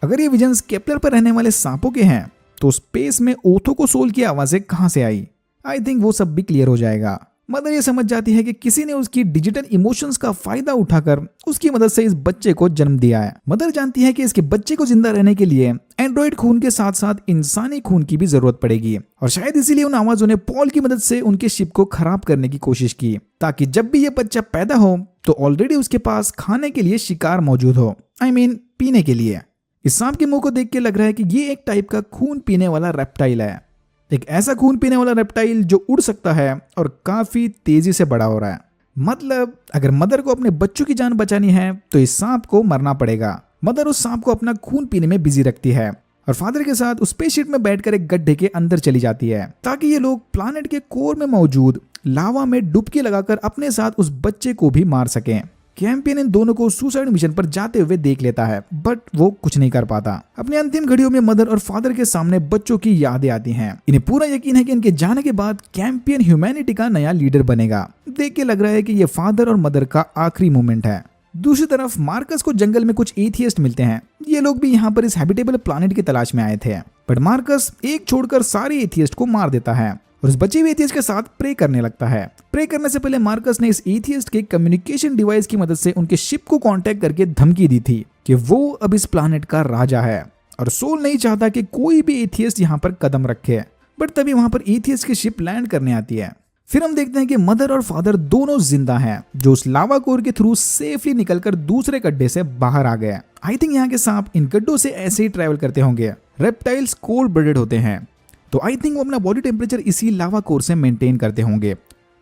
अगर ये विजन्स केपलर पर रहने वाले सांपों के हैं तो स्पेस में ओथो को सोल की आवाजें कहां से आई? आई थिंक वो सब भी क्लियर हो जाएगा। मदर ये समझ जाती है कि किसी ने उसकी डिजिटल इमोशंस का फायदा उठाकर उसकी मदद से इस बच्चे को जन्म दिया है। मदर जानती है कि इसके बच्चे को जिंदा रहने के लिए एंड्रॉइड खून के साथ साथ इंसानी खून की भी जरूरत पड़ेगी, और शायद इसीलिए उन आवाजों ने पॉल की मदद से उनके शिप को खराब करने की कोशिश की, ताकि जब भी ये बच्चा पैदा हो तो ऑलरेडी उसके पास खाने के लिए शिकार मौजूद हो। आई मीन पीने के लिए। इस सांप के मुंह को देख के लग रहा है कि ये एक टाइप का खून पीने वाला रेप्टाइल है। एक ऐसा खून पीने वाला रेप्टाइल जो उड़ सकता है और काफी तेजी से बड़ा हो रहा है। मतलब अगर मदर को अपने बच्चों की जान बचानी है तो इस सांप को मरना पड़ेगा। मदर उस सांप को अपना खून पीने में बिजी रखती है और फादर के साथ उस स्पेसशिप में बैठकर एक गड्ढे के अंदर चली जाती है, ताकि ये लोग प्लैनेट के कोर में मौजूद लावा में डुबकी लगाकर अपने साथ उस बच्चे को भी मार सकें। कैंपियन इन दोनों को सुसाइड मिशन पर जाते हुए देख लेता है, बट वो कुछ नहीं कर पाता। अपनी अंतिम घड़ियों में मदर और फादर के सामने बच्चों की यादें आती हैं। इन्हें पूरा यकीन है कि इनके जाने के बाद कैंपियन ह्यूमैनिटी का नया लीडर बनेगा। देख के लग रहा है कि ये फादर और मदर का आखिरी मोमेंट है। दूसरी तरफ मार्कस को जंगल में कुछ एथियस्ट मिलते हैं। ये लोग भी यहाँ पर इस हैबिटेबल प्लैनेट की तलाश में आए थे, बट मार्कस एक छोड़कर सारे एथियस्ट को मार देता है और उस बचे हुए एथियस्ट के साथ प्रे करने लगता है। प्रे करने से पहले मार्कस ने इस एथियस्ट के कम्युनिकेशन डिवाइस की मदद से उनके शिप को कांटेक्ट करके धमकी दी थी कि वो अब इस प्लैनेट का राजा है और सोल नहीं चाहता कि कोई भी एथियस्ट यहाँ पर कदम रखे। बट तभी वहां पर एथियस्ट की शिप लैंड करने आती है। फिर हम देखते हैं कि मदर और फादर दोनों जिंदा हैं, जो उस लावा कोर के थ्रू सेफली निकलकर दूसरे गड्ढे से बाहर आ गए। आई थिंक यहाँ के सांप इन गड्ढों से ऐसे ही ट्रेवल करते होंगे। रेप्टाइल्स कोल्ड ब्लडेड होते हैं, तो आई थिंक वो अपना बॉडी टेम्परेचर इसी लावा कोर से मेंटेन करते होंगे।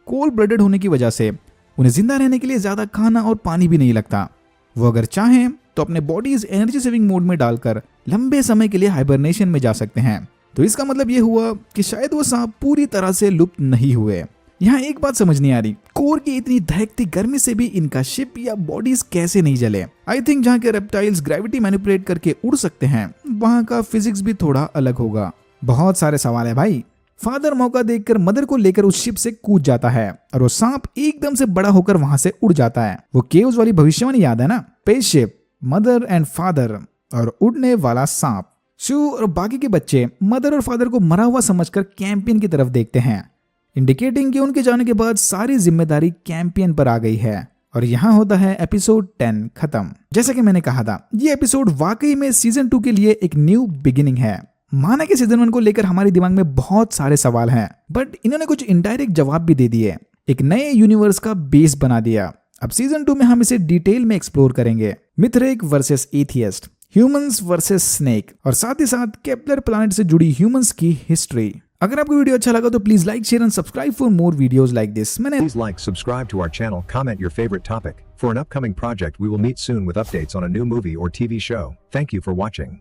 कोल्ड ब्लडेड होने की वजह से उन्हें जिंदा रहने के लिए ज्यादा खाना और पानी भी नहीं लगता। वो अगर चाहें तो अपने बॉडीज एनर्जी सेविंग मोड में डालकर लंबे समय के लिए हाइबरनेशन में जा सकते हैं। तो इसका मतलब ये हुआ कि शायद वो सांप पूरी तरह से लुप्त नहीं हुए। यहाँ एक बात समझ नहीं आ रही, कोर की इतनी दहकती गर्मी से भी इनका शिप या बॉडीज कैसे नहीं जले। आई थिंक जहाँ के रेप्टाइल्स ग्रेविटी मैनिपुलेट करके उड़ सकते हैं, वहाँ का फिजिक्स भी थोड़ा अलग होगा। बहुत सारे सवाल है भाई। फादर मौका देखकर मदर को लेकर उस शिप से कूद जाता है और वो सांप एकदम से बड़ा होकर वहां से उड़ जाता है। वो केव्स वाली भविष्यवाणी याद है ना? स्पेसशिप, मदर एंड फादर और उड़ने वाला सांप। शू और बाकी के बच्चे मदर और फादर को मरा हुआ समझकर कैंपियन की तरफ देखते हैं, इंडिकेटिंग कि उनके जाने के बाद सारी जिम्मेदारी कैंपियन पर आ गई है। और यहाँ होता है एपिसोड 10 खत्म। जैसा कि मैंने कहा था, ये एपिसोड वाकई में सीजन 2 के लिए एक न्यू बिगिनिंग है। माना कि सीजन 1 को लेकर हमारे दिमाग में बहुत सारे सवाल हैं, बट इन्होंने कुछ इनडायरेक्ट जवाब भी दे दिए, एक नए यूनिवर्स का बेस बना दिया। अब सीजन 2 में हम इसे डिटेल में एक्सप्लोर करेंगे। मिथरेक versus atheist, humans versus snake और साथ ही साथ केपलर प्लैनेट से जुड़ी ह्यूमंस की हिस्ट्री। अगर आपको वीडियो अच्छा लगा तो please like, share and subscribe for more videos like this. Please like, subscribe to our channel, comment your favorite topic. For an upcoming project, we will meet soon with updates on a new movie or TV show. Thank you for watching.